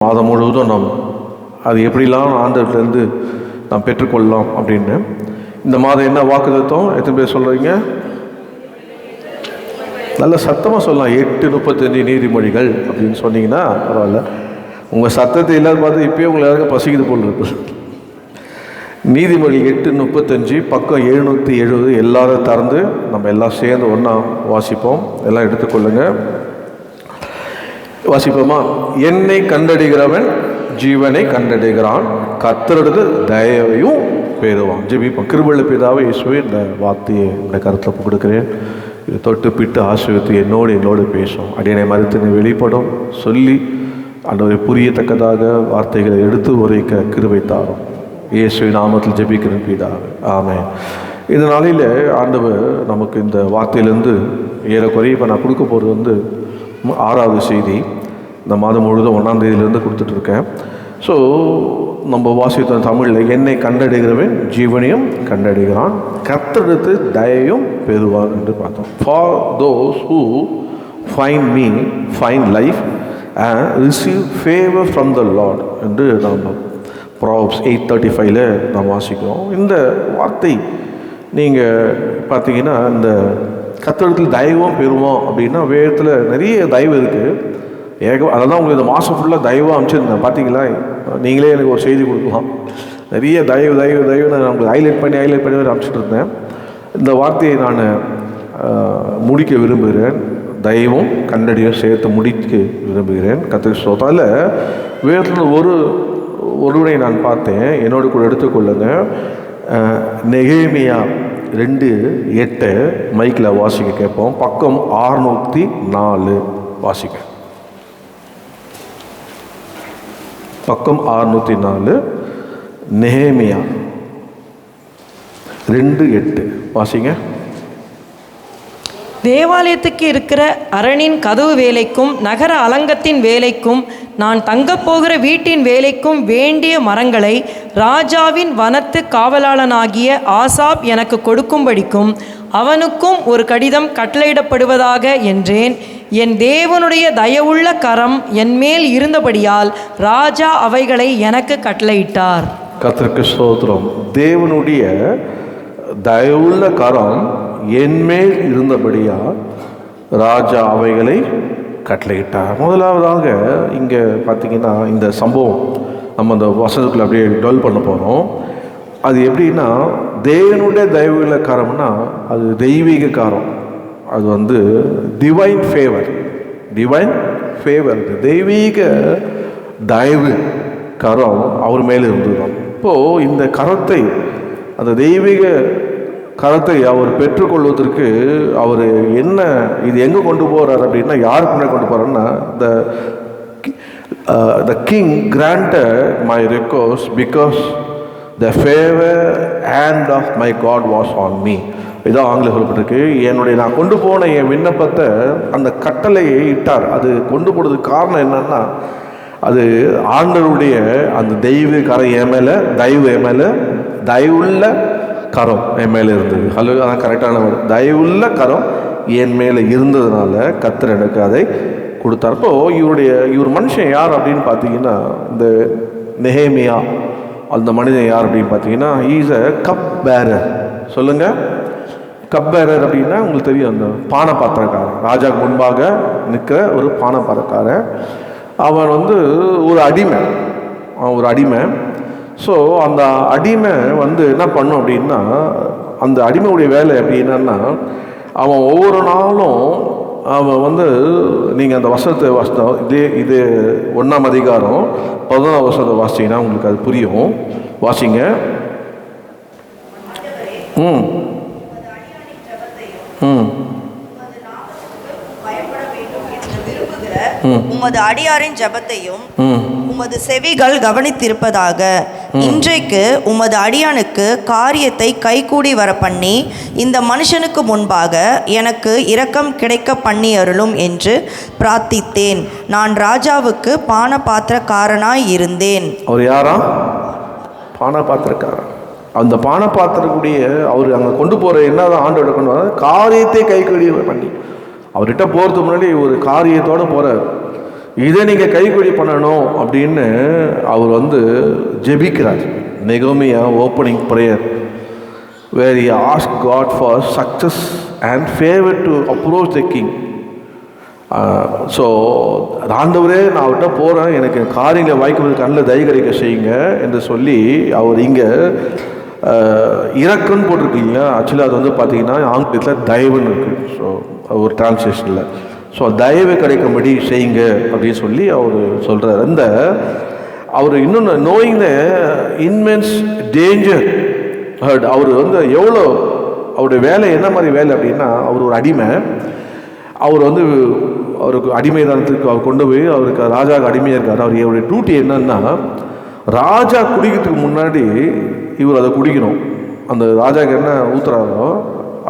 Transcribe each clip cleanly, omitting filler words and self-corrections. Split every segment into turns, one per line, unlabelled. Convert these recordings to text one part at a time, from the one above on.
மாதம் முழுவதும் நாம் அது எப்படிலாம் ஆண்டவர்கிட்டருந்து நாம் பெற்றுக்கொள்ளலாம் அப்படின்னு. இந்த மாதம் என்ன வாக்குத்தத்தம் எத்தனை பேர் சொல்கிறீங்க? நல்ல சத்தமாக சொல்லலாம். 8:35 நீதிமொழிகள் அப்படின்னு சொன்னீங்கன்னா பரவாயில்ல. உங்கள் சத்தத்தை எல்லாரும் பார்த்து இப்போயே உங்களை எல்லாருக்கும் பசிக்குது போல் இருக்கு. நீதிமொழி 8:35 பக்கம் 770 எல்லாரும் திறந்து நம்ம எல்லாம் சேர்ந்து ஒன்றா வாசிப்போம். எல்லாம் எடுத்துக்கொள்ளுங்க, வாசிப்போமா? என்னை கண்டடைகிறவன் ஜீவனை கண்டடைகிறான், கர்த்தரது தயவையும் பெறுவான். ஜெபிப்போம். கிருபையுள்ள பிதாவே, இயேசுவே, இந்த வார்த்தையை இந்த கருத்தில் கொடுக்கிறேன். இது தொட்டு பிட்டு ஆசீர்வதித்து என்னோடு பேசும். அடியனை மறுத்து வெளிப்படும் சொல்லி ஆண்டவரை புரியத்தக்கதாக வார்த்தைகளை எடுத்து உரைக்க கிருபை தாரும். இயேசுவின் நாமத்தில் ஜெபிக்கிறேன் பிதாவே, ஆமென். இந்த நாளில் ஆண்டவர் நமக்கு இந்த வார்த்தையிலேருந்து ஏறக்குறைய இப்போ நான் கொடுக்க போகிறது 6வது செய்தி. இந்த மாதம் முழுவதும் 1ஆம் தேதியிலேருந்து கொடுத்துட்ருக்கேன். ஸோ நம்ம வாசித்த தமிழில் என்னை கண்டடைகிறவன் ஜீவனையும் கண்டடைகிறான், கர்த்தரிடத்து தயையும் பெறுவான் என்று பார்த்தோம். For those who find me find life and receive favour from the Lord என்று நம்ம ப்ராவர்ப்ஸ் 8:35 நாம் வாசிக்கிறோம். இந்த வார்த்தை நீங்கள் பார்த்தீங்கன்னா இந்த கர்த்தரிடத்தில் தயவும் பெறுவோம் அப்படின்னா வேதத்தில் நிறைய தயவு இருக்குது. அதெல்லாம் உங்களுக்கு இந்த மாதம் ஃபுல்லாக தயவாக அனுப்பிச்சிருந்தேன். பார்த்தீங்களா? நீங்களே எனக்கு ஒரு செய்தி கொடுக்கலாம். நிறைய தயவு நான் உங்களுக்கு ஹைலைட் பண்ணி அனுப்பிச்சிட்டு இருந்தேன். இந்த வார்த்தையை நான் முடிக்க விரும்புகிறேன். தயவும் கண்டடியும் சேர்த்து முடிக்க விரும்புகிறேன். கர்த்தருக்கு ஸ்தோத்திரம். வேதத்தில் ஒருவனை நான் பார்த்தேன், என்னோட கூட எடுத்துக்கொள்ளுங்க. நெகேமியா 2:8 மைக்கில் வாசிக்க கேட்போம். பக்கம் 604 வாசிக்க. பக்கம் 604 நெகேமியா 2:8 வாசிங்க.
தேவாலயத்துக்கு இருக்கிற அரணின் கதவு வேலைக்கும் நகர அலங்கத்தின் வேலைக்கும் நான் தங்கப்போகிற வீட்டின் வேலைக்கும் வேண்டிய மரங்களை ராஜாவின் வனத்து காவலாளனாகிய ஆசாப் எனக்கு கொடுக்கும்படிக்கும் அவனுக்கும் ஒரு கடிதம் கட்டளையிடப்படுவதாக என்றேன். என் தேவனுடைய தயவுள்ள கரம் என்மேல் இருந்தபடியால் ராஜா அவைகளை எனக்கு கட்டளையிட்டார்.
கர்த்தருக்கு ஸ்தோத்திரம். தேவனுடைய தயவுள்ள கரம் என்மேல் இருந்தபடியால் ராஜா அவைகளை கட்டளையிட்டார். முதலாவதாக இங்கே பார்த்தீங்கன்னா இந்த சம்பவம் நம்ம அந்த வசனத்துக்குள்ள அப்படியே டெவலப் பண்ண போகிறோம். அது எப்படின்னா, தேவனுடைய தயவுள்ள காரம்னா அது தெய்வீக காரம். அது டிவைன் ஃபேவர். தெய்வீக தயவு கரம் அவர் மேலே இருந்துதான். இப்போது இந்த கரத்தை, அந்த தெய்வீக கரத்தை அவர் பெற்றுக்கொள்வதற்கு அவர் இது எங்கே கொண்டு போகிறார் அப்படின்னா, யாருக்கு முன்னாடி கொண்டு போகிறாருன்னா, the king granted my request because the favor hand of my God was on me. இதான் ஆங்கிலம் சொல்லப்பட்டிருக்கு. நான் கொண்டு போன என் விண்ணப்பத்தை அந்த கட்டளையை இட்டார். அது கொண்டு போனதுக்கு காரணம் என்னன்னா, அது ஆண்டவருடைய அந்த தெய்வ கரம் என் மேலே, தயவுள்ள கரம் என் மேலே இருந்தது. அதான் கரெக்டான வேர்டு. தயவுள்ள கரம் என் மேலே இருந்ததுனால கர்த்தர் எனக்கு அதை கொடுத்தார். இப்போ இவர் மனுஷன் யார் அப்படின்னு பார்த்தீங்கன்னா, இந்த நெகேமியா அந்த மனிதன் யார் அப்படின்னு பார்த்தீங்கன்னா, இஸ் அ கப் பேரர். சொல்லுங்கள், கப் பேரர் அப்படின்னா உங்களுக்கு தெரியும், அந்த பானை பாத்திரக்காரன். ராஜாவுக்கு முன்பாக நிற்கிற ஒரு பானை பாத்திரக்காரன். அவன் ஒரு அடிமை. ஸோ அந்த அடிமை என்ன பண்ணும் அப்படின்னா, அந்த அடிமையுடைய வேலை அப்படின்னா, அவன் ஒவ்வொரு நாளும் அவன் நீங்கள் அந்த வசனத்தை இது 1ஆம் அதிகாரம் 11ஆம் வசனத்தை வாசிங்கன்னா உங்களுக்கு அது புரியும். வாசிங்க.
உமது அடியாரின் ஜெபத்தையும் உமது செவிகள் கவனித்திருப்பதாக. இன்றைக்கு உமது அடியானுக்கு காரியத்தை கைகூடி வர பண்ணி இந்த மனுஷனுக்கு முன்பாக எனக்கு இரக்கம் கிடைக்க பண்ணி அருளும் என்று பிரார்த்தித்தேன். நான் ராஜாவுக்கு பானபாத்திரக்காரனாய் இருந்தேன்.
அவர் யாரா? பானபாத்திரக்காரன். அந்த பானபாத்திரக்கூடிய அவர் அங்கே கொண்டு போகிற என்னதான் ஆண்டோட கொண்டு வர காரியத்தை கைகூடி பண்ணி, அவர்கிட்ட போகிறதுக்கு முன்னாடி ஒரு காரியத்தோடு போகிறார். இதை நீங்கள் கைக்கூலி பண்ணணும் அப்படின்னு அவர் வந்து ஜெபிக்கிறார். நெகோமியா opening prayer where he asked God for success and favor to approach the king. So ஆண்டவரே, நான் அவர்கிட்ட போகிறேன், எனக்கு காரியங்களை வாய்க்கும்போது கண்ணில் தயை கிடைக்க செய்யுங்க என்று சொல்லி அவர் இங்கே இறக்குன்னு போட்டிருக்கீங்க. ஆக்சுவலி அது வந்து பார்த்தீங்கன்னா ஆங்கிலத்தில் தயவுன்னு இருக்குது. ஸோ ஒரு டிரான்ஸ்லேஷனில் ஸோ தயவு கிடைக்கும்படி செய்யுங்க அப்படின்னு சொல்லி அவர் சொல்கிறார். அந்த அவர் இன்னொன்று நோயிங் த இன்மென்ஸ் டேஞ்சர் ஹர்ட். அவர் வந்து எவ்வளோ அவருடைய வேலை என்ன மாதிரி வேலை அப்படின்னா, அவர் ஒரு அடிமை. அவர் வந்து அவருக்கு அடிமைதானத்துக்கு அவர் கொண்டு போய் அவருக்கு ராஜாவுக்கு அடிமையாக இருக்கார். அவருடைய டியூட்டி என்னன்னா, ராஜா குடிக்கிறதுக்கு முன்னாடி இவர் அதை குடிக்கணும். அந்த ராஜாவுக்கு என்ன ஊற்றுறாரோ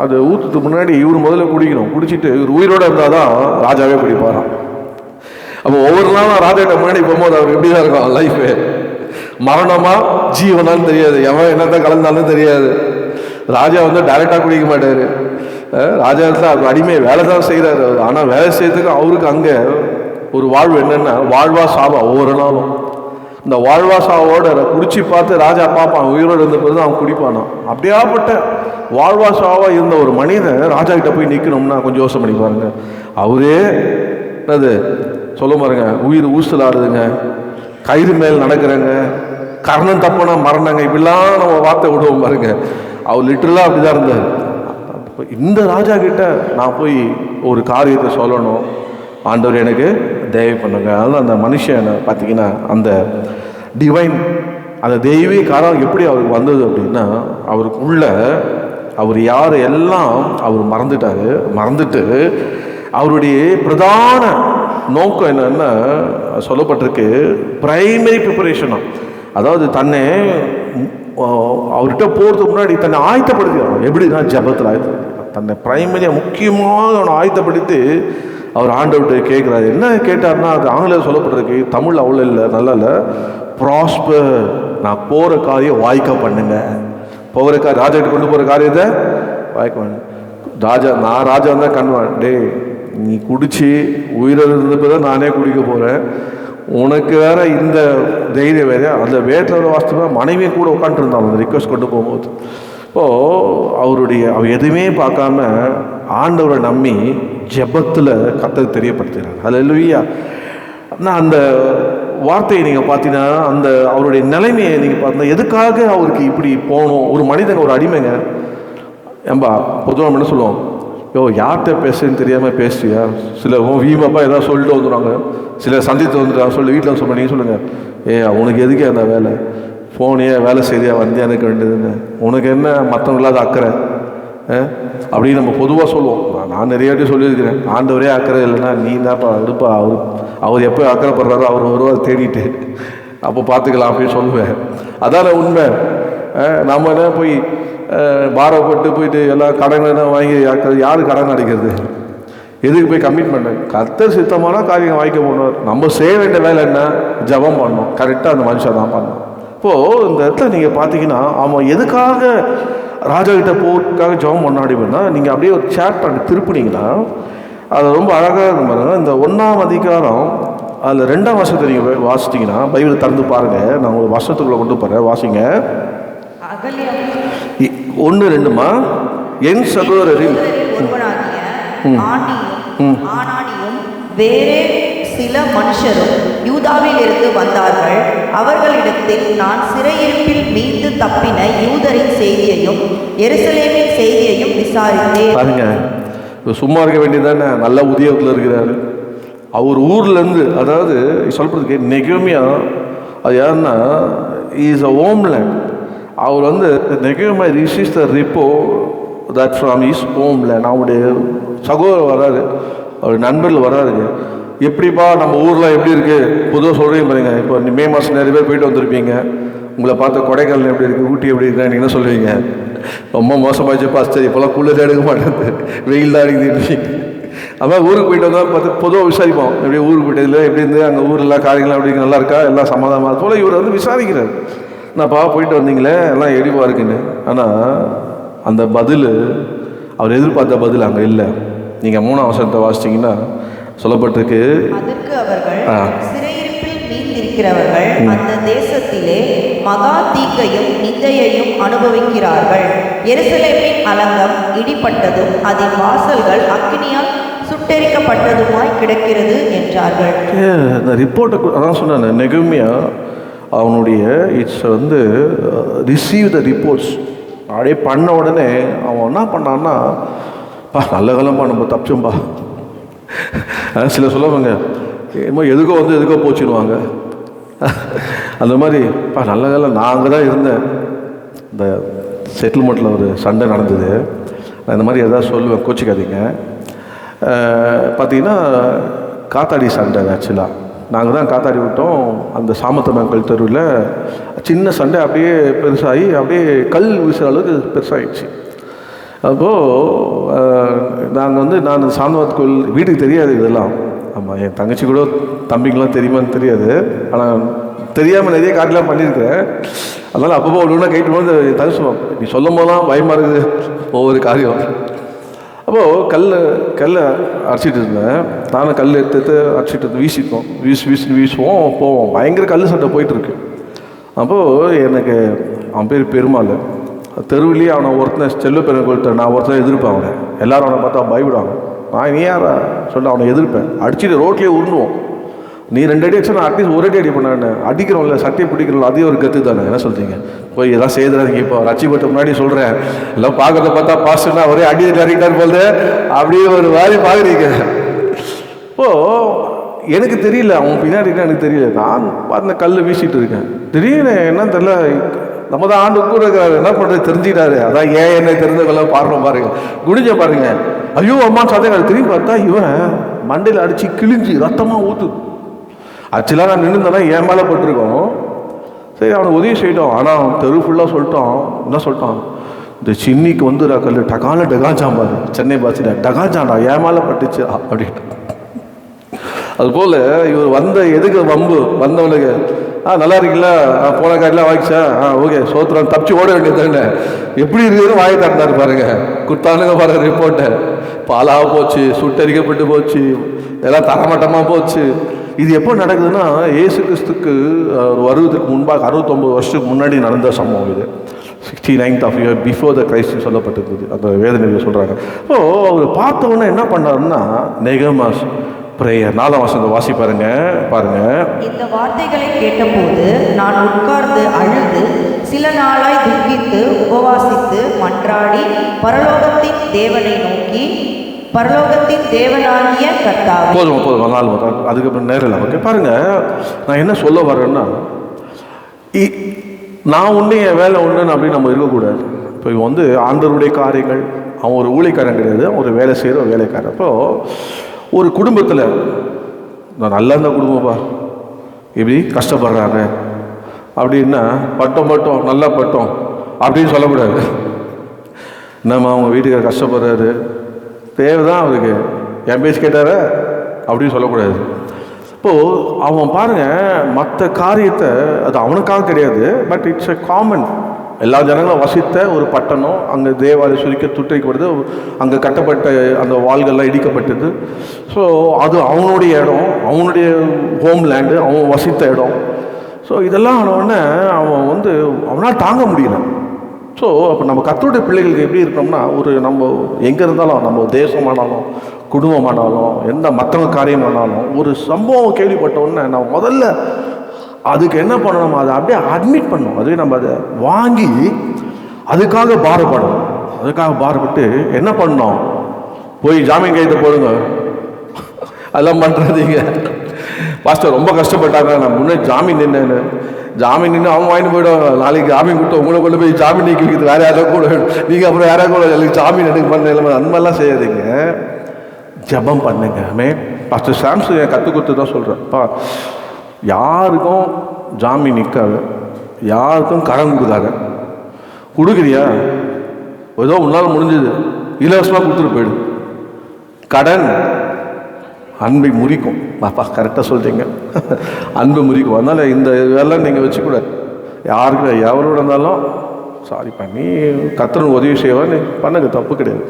அது ஊற்றுறதுக்கு முன்னாடி இவர் முதல்ல குடிக்கணும். குடிச்சிட்டு இவர் உயிரோடு இருந்தால் தான் ராஜாவே குடிப்பாராம். அப்போ ஒவ்வொரு நாளும் ராஜாட்ட முன்னாடி போகும்போது அவர் எப்படி தான் இருக்கும் லைஃபு, மரணமா ஜீவனான்னு தெரியாது, எவன் என்னதான் கலந்தாலும் தெரியாது. ராஜா வந்து டைரெக்டாக குடிக்க மாட்டார். ராஜாத்தில் அவர் அடிமை வேலை தான் செய்கிறாரு. ஆனால் வேலை செய்யறதுக்கு அவருக்கு அங்கே ஒரு வாழ்வு என்னென்னா, வாழ்வா சாவா ஒவ்வொரு நாளும். இந்த வாழ்வா சாவோட குடிச்சு பார்த்து ராஜா பார்ப்பான், உயிரோடு இருந்த பிறகு அவன் குடிப்பானான். அப்படியாப்பட்ட வாழ்வா சாவா இருந்த ஒரு மனிதன் ராஜா கிட்ட போய் நிற்கணும்னா கொஞ்சம் யோசனை பண்ணி பாருங்க. அவரே அது சொல்ல பாருங்க, உயிர் ஊசல் ஆடுதுங்க, கயிறு மேல் நடக்கிறேங்க, கர்ணம் தப்புனா மரணங்க, இப்படிலாம் நம்ம வார்த்தை விடுவோம் பாருங்க. அவர் லிட்டரலாக அப்படிதான் இருந்தார். இந்த ராஜா கிட்ட நான் போய் ஒரு காரியத்தை சொல்லணும், ஆண்டவர் எனக்கு தயவு பண்ணுங்க. அதனால் அந்த மனுஷன் பார்த்தீங்கன்னா அந்த டிவைன் அந்த தெய்வீக காரம் எப்படி அவருக்கு வந்தது அப்படின்னா, அவருக்கு உள்ள அவர் யார் எல்லாம் அவர் மறந்துட்டு அவருடைய பிரதான நோக்கம் என்னன்னா சொல்லப்பட்டிருக்கு, பிரைமரி ப்ரிப்பரேஷனாக. அதாவது தன்னை அவர்கிட்ட போகிறதுக்கு முன்னாடி தன்னை ஆயத்தப்படுத்திக்கிறார். எப்படின்னா ஜபத்தில் தன்னை பிரைமரியாக முக்கியமாக அவனை ஆயத்தப்படுத்தி அவர் ஆண்டவர்கிட்ட கேட்குறாரு. என்ன கேட்டார்னா, அது ஆங்கிலம் சொல்லப்பட்டிருக்கு, தமிழ் அவ்வளோ இல்லை, நல்லா இல்லை. ப்ராஸ்பர், நான் போகிற காரியம் வாய்க்க பண்ணுங்க. போகிற ராஜாக்கிட்ட கொண்டு போகிற காரியத்தை வாய்க்க பண்ணுங்க. நான் ராஜா தான் கண்வான், டே நீ குடிச்சு உயிரிழந்தப்போ தான் நானே குடிக்க போகிறேன், உனக்கு வேற இந்த தைரியம் வேற. அந்த வேட்டில் வாஸ்தவமாக மனைவியும் கூட உட்காந்துருந்தான் அந்த ரிக்வஸ்ட் கொண்டு போகும்போது. அவர் எதுவுமே பார்க்காம ஆண்டவரை நம்பி ஜெபத்தில் கர்த்தருக்கு தெரியப்படுத்துகிறார். அல்லேலூயா. நான் அந்த வார்த்தையை நீங்கள் பார்த்தீங்கன்னா, அந்த அவருடைய நிலைமையை நீங்கள் பார்த்தீங்கன்னா, எதுக்காக அவருக்கு இப்படி போகணும்? ஒரு மனிதங்க, ஒரு அடிமைங்க. ஏம்பா பொதுவாக என்ன சொல்லுவோம், யார்கிட்ட பேசுன்னு தெரியாமல் பேசுவியா? சில வீமப்பா ஏதாவது சொல்லிட்டு வந்துடுவாங்க, சில சந்தித்து வந்துடுறாங்க, சொல்லி வீட்டில் சொல்ல நீங்கள் சொல்லுங்கள், உனக்கு எதுக்கே அந்த வேலை, ஃபோனையே வேலை செய்தியா வந்தியா எனக்கு வேண்டியதுன்னு, உனக்கு என்ன மற்றவங்களாவது அக்கறை அப்படின்னு நம்ம பொதுவாக சொல்லுவோம். நான் நிறைய வாட்டி சொல்லியிருக்கிறேன், ஆண்டவரே அக்கறை இல்லைன்னா நீ தான்ப்பா எடுப்பா, அவர் எப்போ அக்கறைப்படுறாரோ அவர் வருவார் தேடிட்டு, அப்போ பார்த்துக்கலாம் அப்படின்னு சொல்லுவேன். அதான உண்மை. நம்ம என்ன போய் பாரப்பட்டு போயிட்டு எல்லாம் கடன் வாங்கி யார் கடன் அடைக்கிறது? எதுக்கு போய் கமிட்மெண்ட்? கர்த்தர் சித்தமான காரியம் வாங்கிக்க போனார். நம்ம செய்ய வேண்டிய வேலை என்ன? ஜபம் பண்ணணும். கரெக்டாக அந்த மனுஷன் தான் பண்ணணும். இப்போது இந்த இடத்துல நீங்கள் பார்த்தீங்கன்னா, அவன் எதுக்காக ராஜா கிட்ட போகிறதுக்காக ஜபம் பண்ணாடினா, நீங்கள் அப்படியே ஒரு சாப்டர் திருப்பினீங்கன்னா அது ரொம்ப அழகாக இருக்கும் பாருங்க. இந்த 1ஆம் அதிகாரம் அதில் 2ஆம் வசனத்தை நீங்கள் வாசிச்சிங்கன்னா, பைபிள் திறந்து பாருங்கள், நான் உங்களுக்கு வசனத்துக்குள்ளே கொண்டு போகிறேன், வாசிங்க. 1-2மா, என் சகோதரரில்
ஆனானியும் வேறே சில மனுஷரும் யூதாவில் இருந்து வந்தார்கள். அவர்களிடத்தில் நான் சிறையிருப்பில் மீண்டு தப்பின யூதரின் செய்தியையும் எருசலேமின் செய்தியையும் விசாரித்தேன்.
பாருங்க, சும்மா இருக்க வேண்டியதானே, நல்ல உத்தியோகத்தில் இருக்கிறாரு. அவர் ஊர்லேருந்து, அதாவது சொல்றதுக்கு நெகோமியா அது யாருன்னா இஸ் அ ஹோம்லேண்ட். அவர் வந்து நெகோமியா receives the report that from is homeland. அவருடைய சகோதரர் வராரு, அவர் நண்பர்கள் வராருங்க. எப்படிப்பா நம்ம ஊரில் எப்படி இருக்குது பொதுவாக சொல்கிறீங்க பாருங்க. இப்போ மே மாதம் நிறைய பேர் போயிட்டு வந்திருப்பீங்க, உங்களை பார்த்து கொடைக்கானல் எப்படி இருக்குது, ஊட்டி எப்படி இருக்கா, நீங்கள் என்ன சொல்லுவீங்க? ரொம்ப மோசமாகிடுச்சுப்பா, சரி இப்போலாம் குளிர் எடுக்க மாட்டேங்குது, வெயில் தான் அடிக்குது. அதான் ஊருக்கு போயிட்டு வந்தால் பார்த்து பொதுவாக விசாரிப்போம், எப்படி ஊருக்கு போயிட்டதில்லை, எப்படி இருந்து அங்கே ஊரெல்லாம் காரியங்கள்லாம் எப்படி நல்லா இருக்கா, எல்லாம் சமாதானமாக. அது போல் இவர் வந்து விசாரிக்கிறார், நான்ப்பா போயிட்டு வந்தீங்களே எல்லாம் எடிப்பாக இருக்குன்னு. ஆனால் அந்த பதில் அவர் எதிர்பார்த்த பதில் அங்கே இல்லை. நீங்கள் 3ஆம் வசனத்தை வாசிச்சிங்கன்னா, சொல்லப்பட்டிருக்கு.
அதற்கு அவர்கள், சிறையிருப்பில் மீந்திருக்கிறவர்கள் அந்த தேசத்திலே மகா தீங்கையும் நிந்தையையும் அனுபவிக்கிறார்கள். எருசலேமின் அலங்கம் இடிப்பட்டதும் அதன் வாசல்கள் அக்கினியால் சுட்டெரிக்கப்பட்டதுமாய் கிடக்கிறது என்றார்கள்.
இந்த ரிப்போர்ட்டை அதான் சொன்னேன், நெகமியா அவனுடைய இட்ஸ் வந்து ரிசீவ் த ரிப்போர்ட்ஸ் அப்படியே பண்ண உடனே அவன் என்ன பண்ணான்னா, நல்ல காலம்பா நம்ம தப்பிச்சோம்பா. சில சொல்லுவாங்க என்னமோ எதுக்கோ போச்சுடுவாங்க. அந்த மாதிரி நல்ல காலம் நான் அங்கே தான் இருந்தேன். இந்த செட்டில்மெண்ட்டில் ஒரு சண்டை நடந்தது. நான் இந்த மாதிரி எதாவது சொல்லுவேன், கோச்சிக்காதீங்க. பார்த்தீங்கன்னா காத்தாடி சண்டை. ஆக்சுவலாக நாங்கள் தான் காத்தாடி விட்டோம். அந்த சாமத்தமங்கல் தெருவில் சின்ன சண்டை அப்படியே பெருசாகி அப்படியே கல் வீசுகிற அளவுக்கு பெருசாகிடுச்சு. அப்போது நாங்கள் வந்து நான் சாந்தவாத் கோயில் வீட்டுக்கு தெரியாது இதெல்லாம். ஆமாம், என் தங்கச்சி கூட தம்பிங்கெலாம் தெரியுமான்னு தெரியாது. ஆனால் தெரியாமல் நிறைய காரியெலாம் பண்ணியிருக்கிறேன். அதனால் அப்பப்போ ஒன்று கைட்டு போது என் தங்கச்சி நீ சொல்லும் போதெல்லாம் பயமாக இருக்குது ஒவ்வொரு காரியம். அப்போது கல்லை அடிச்சிட்டு இருந்தேன். நானும் கல் எடுத்து அடிச்சிட்டு வீசிப்போம், வீசுவோம் போவோம். பயங்கர கல் சண்டை போயிட்டுருக்கு. அப்போது எனக்கு அவன் பேர் பெருமாள். தெருவிலேயே அவனை ஒருத்தனை செல்வ பெருமை கொடுத்த நான் ஒருத்தனை எதிர்ப்பேன். அவனை எல்லாரும் அவனை பார்த்தா பயப்படுவாங்க. நான் நீ யாரா சொல்ல அவனை எதிர்ப்பேன். அடிச்சுட்டு ரோட்லேயே உருண்டுவோம். நீ 2 அடி அடிச்சா நான் அட்லீஸ்ட் ஒரு அடி பண்ணான்னு அடிக்கிறோம்ல, சட்டையை பிடிக்கிறோம்ல, அதே ஒரு கற்று தானே. என்ன சொல்கிறீங்க? போய் எல்லாம் செய்துறாங்க. இப்போ ரச்சிப்பட்ட முன்னாடி சொல்கிறேன், எல்லாம் பார்க்குறத பார்த்தா பாஸ்டர்னா ஒரே அடி அறிக்கிட்டார் போல அப்படியே ஒரு வாரி பார்க்குறீங்க. இப்போது எனக்கு தெரியல, அவன் பின்னாடி எனக்கு தெரியல. நான் பார்த்த கல் வீசிட்டு இருக்கேன். திடீர்னு என்னன்னு தெரியல, நம்ம தான் ஆண்டு கூட இருக்கிறாரு, என்ன பண்ணுறது தெரிஞ்சுக்கிட்டாரு. அதான் ஏன் என்னை தெரிஞ்சவங்களாம் பாடுறோம் பாருங்க, குடிஞ்ச பாருங்க. ஐயோ அம்மான்னு சந்தேகம். திரும்பி பார்த்தா இவன் மண்டையில் அடித்து கிழிஞ்சி ரத்தமாக ஊற்றுது. ஆக்சுவலாக நான் நின்றுந்தேன்னா என் மேலே பட்டிருக்கோம். சரி அவனை உதவி செய்யிட்டோம். ஆனால் அவன் தெரு ஃபுல்லாக சொல்லிட்டோம். என்ன சொல்லிட்டான், இந்த சின்னிக்கு வந்து கல் டகால டகாச்சாம்பாரு, சென்னை பாசிட்டா டகாச்சாண்டா என் மேலே பட்டுச்சு அப்படின்ட்டு. அதுபோல் இவர் வந்த எதுக்கு வம்பு வந்தவனுக்கு, நல்லா இருக்குல்ல, போன காரியெலாம் வாங்கிச்சா, ஓகே சோத்திரம் தப்பிச்சு ஓட வேண்டியது தானே. எப்படி இருக்குதுன்னு வாங்கி தந்தாரு பாருங்க. கொடுத்தானுங்க பாருங்க ரிப்போர்ட்டை. பாலாக போச்சு, சுட்டரிக்கப்பட்டு போச்சு, எல்லாம் தரமட்டமாக போச்சு. இது எப்போ நடக்குதுன்னா, இயேசு கிறிஸ்துக்கு வருவதற்கு முன்பாக 69 வருஷத்துக்கு முன்னாடி நடந்த சம்பவம் இது. 69th of year before the Christ சொல்லப்பட்டிருக்குது. அந்த வேதனையை சொல்கிறாங்க. அப்போது அவர் பார்த்தவொன்னே என்ன பண்ணாருன்னா, நெகமாஸ் பிரேயர் 4ஆம் வசனத்தை வாசி பாருங்க.
இந்த வார்த்தைகளை கேட்டபோது நான் உட்கார்ந்து அழுது சில நாளாய் துக்கித்து உபவாசித்து மன்றாடி பரலோகத்தின் தேவனை நோக்கி, பரலோகத்தின் தேவனாகிய கர்த்தாவே.
போதும் 4 அதுக்கப்புறம் நேரில் ஓகே பாருங்க. நான் என்ன சொல்ல வரேன்னா, நான் ஒன்று என் வேலை ஒன்றுன்னு அப்படின்னு நம்ம இருக்கக்கூடாது. இப்போ இவன் வந்து ஆண்டவருடைய காரியங்கள், அவன் ஒரு ஊழியக்காரன் கிடையாது, அவன் ஒரு வேலை செய்கிற ஒரு வேலைக்காரன். அப்போது ஒரு குடும்பத்தில் நான் நல்லா இருந்த குடும்பப்பா இப்படி கஷ்டப்படுறாங்க அப்படின்னா பட்டம் நல்லா பட்டம் அப்படின்னு சொல்லக்கூடாது. நம்ம அவங்க வீட்டுக்கார கஷ்டப்படுறாரு, தேவைதான் அவருக்கு, என் பேச்சு கேட்டார அப்படின்னு சொல்லக்கூடாது. இப்போது அவன் பாருங்கள், மற்ற காரியத்தை அது அவனுக்காக கிடையாது, பட் இட்ஸ் எ காமன். எல்லா ஜனங்களும் வசித்த ஒரு பட்டணம், அங்கே தேவாலயம் சுருக்க துட்டைக்கப்படுது, அங்கே கட்டப்பட்ட அந்த வாள்கள்லாம் இடிக்கப்பட்டது. ஸோ அது அவனுடைய இடம், அவனுடைய ஹோம்லேண்டு, அவன் வசித்த இடம். ஸோ இதெல்லாம் ஆனவுடனே அவன் வந்து அவனால் தாங்க முடியல. ஸோ அப்போ நம்ம கர்த்தருடைய பிள்ளைகளுக்கு எப்படி இருக்கோம்னா, ஒரு நம்ம எங்கே இருந்தாலும், நம்ம தேசமானாலும் குடும்பமானாலும் எந்த மற்றவங்க காரியமானாலும் ஒரு சம்பவம் கேள்விப்பட்டோன்னே நம்ம முதல்ல அதுக்கு என்ன பண்ணணும், அதை அப்படியே அட்மிட் பண்ணணும். அதுவே நம்ம அதை வாங்கி அதுக்காக பாரப்படணும். அதுக்காக பாரப்பட்டு என்ன பண்ணணும், போய் ஜாமீன் கையெழுத்து போடுங்க, அதெல்லாம் பண்ணுறாதீங்க. பாஸ்டர் ரொம்ப கஷ்டப்பட்டாங்க, நான் முன்னே ஜாமீன் நின்று அவங்க வாங்கிட்டு போய்டும். நாளைக்கு ஜாமீன் கொடுத்து உங்களை கொண்டு போய் ஜாமீன் நீக்கி வைக்கிறது வேறு யாராவது கூட, நீங்கள் அப்புறம் யாராவது கூட எனக்கு ஜாமீன் எடுக்க பண்ண அந்த மாதிரிலாம் செய்யாதீங்க. ஜபம் பண்ணுங்க. பாஸ்டர் சாம்சன் என் கற்றுக் கொடுத்து தான் சொல்கிறேன்ப்பா, யாருக்கும் ஜாமீன் நிற்காது, யாருக்கும் கடன் கொடுக்குறியா ஏதோ உன்னால் முடிஞ்சது இலவசமாக கொடுத்துட்டு போயிடு. கடன் அன்பை முறிக்கும். பாப்பா கரெக்டாக சொல்கிறீங்க, அன்பை முறிக்கும். அதனால் இந்த வேலை நீங்கள் வச்சுக்கூடாது. யாருக்கு எவரோட இருந்தாலும் சாரி பண்ணி கர்த்தருக்கு உதவி செய்வா, நீ பண்ணுங்க, தப்பு கிடையாது.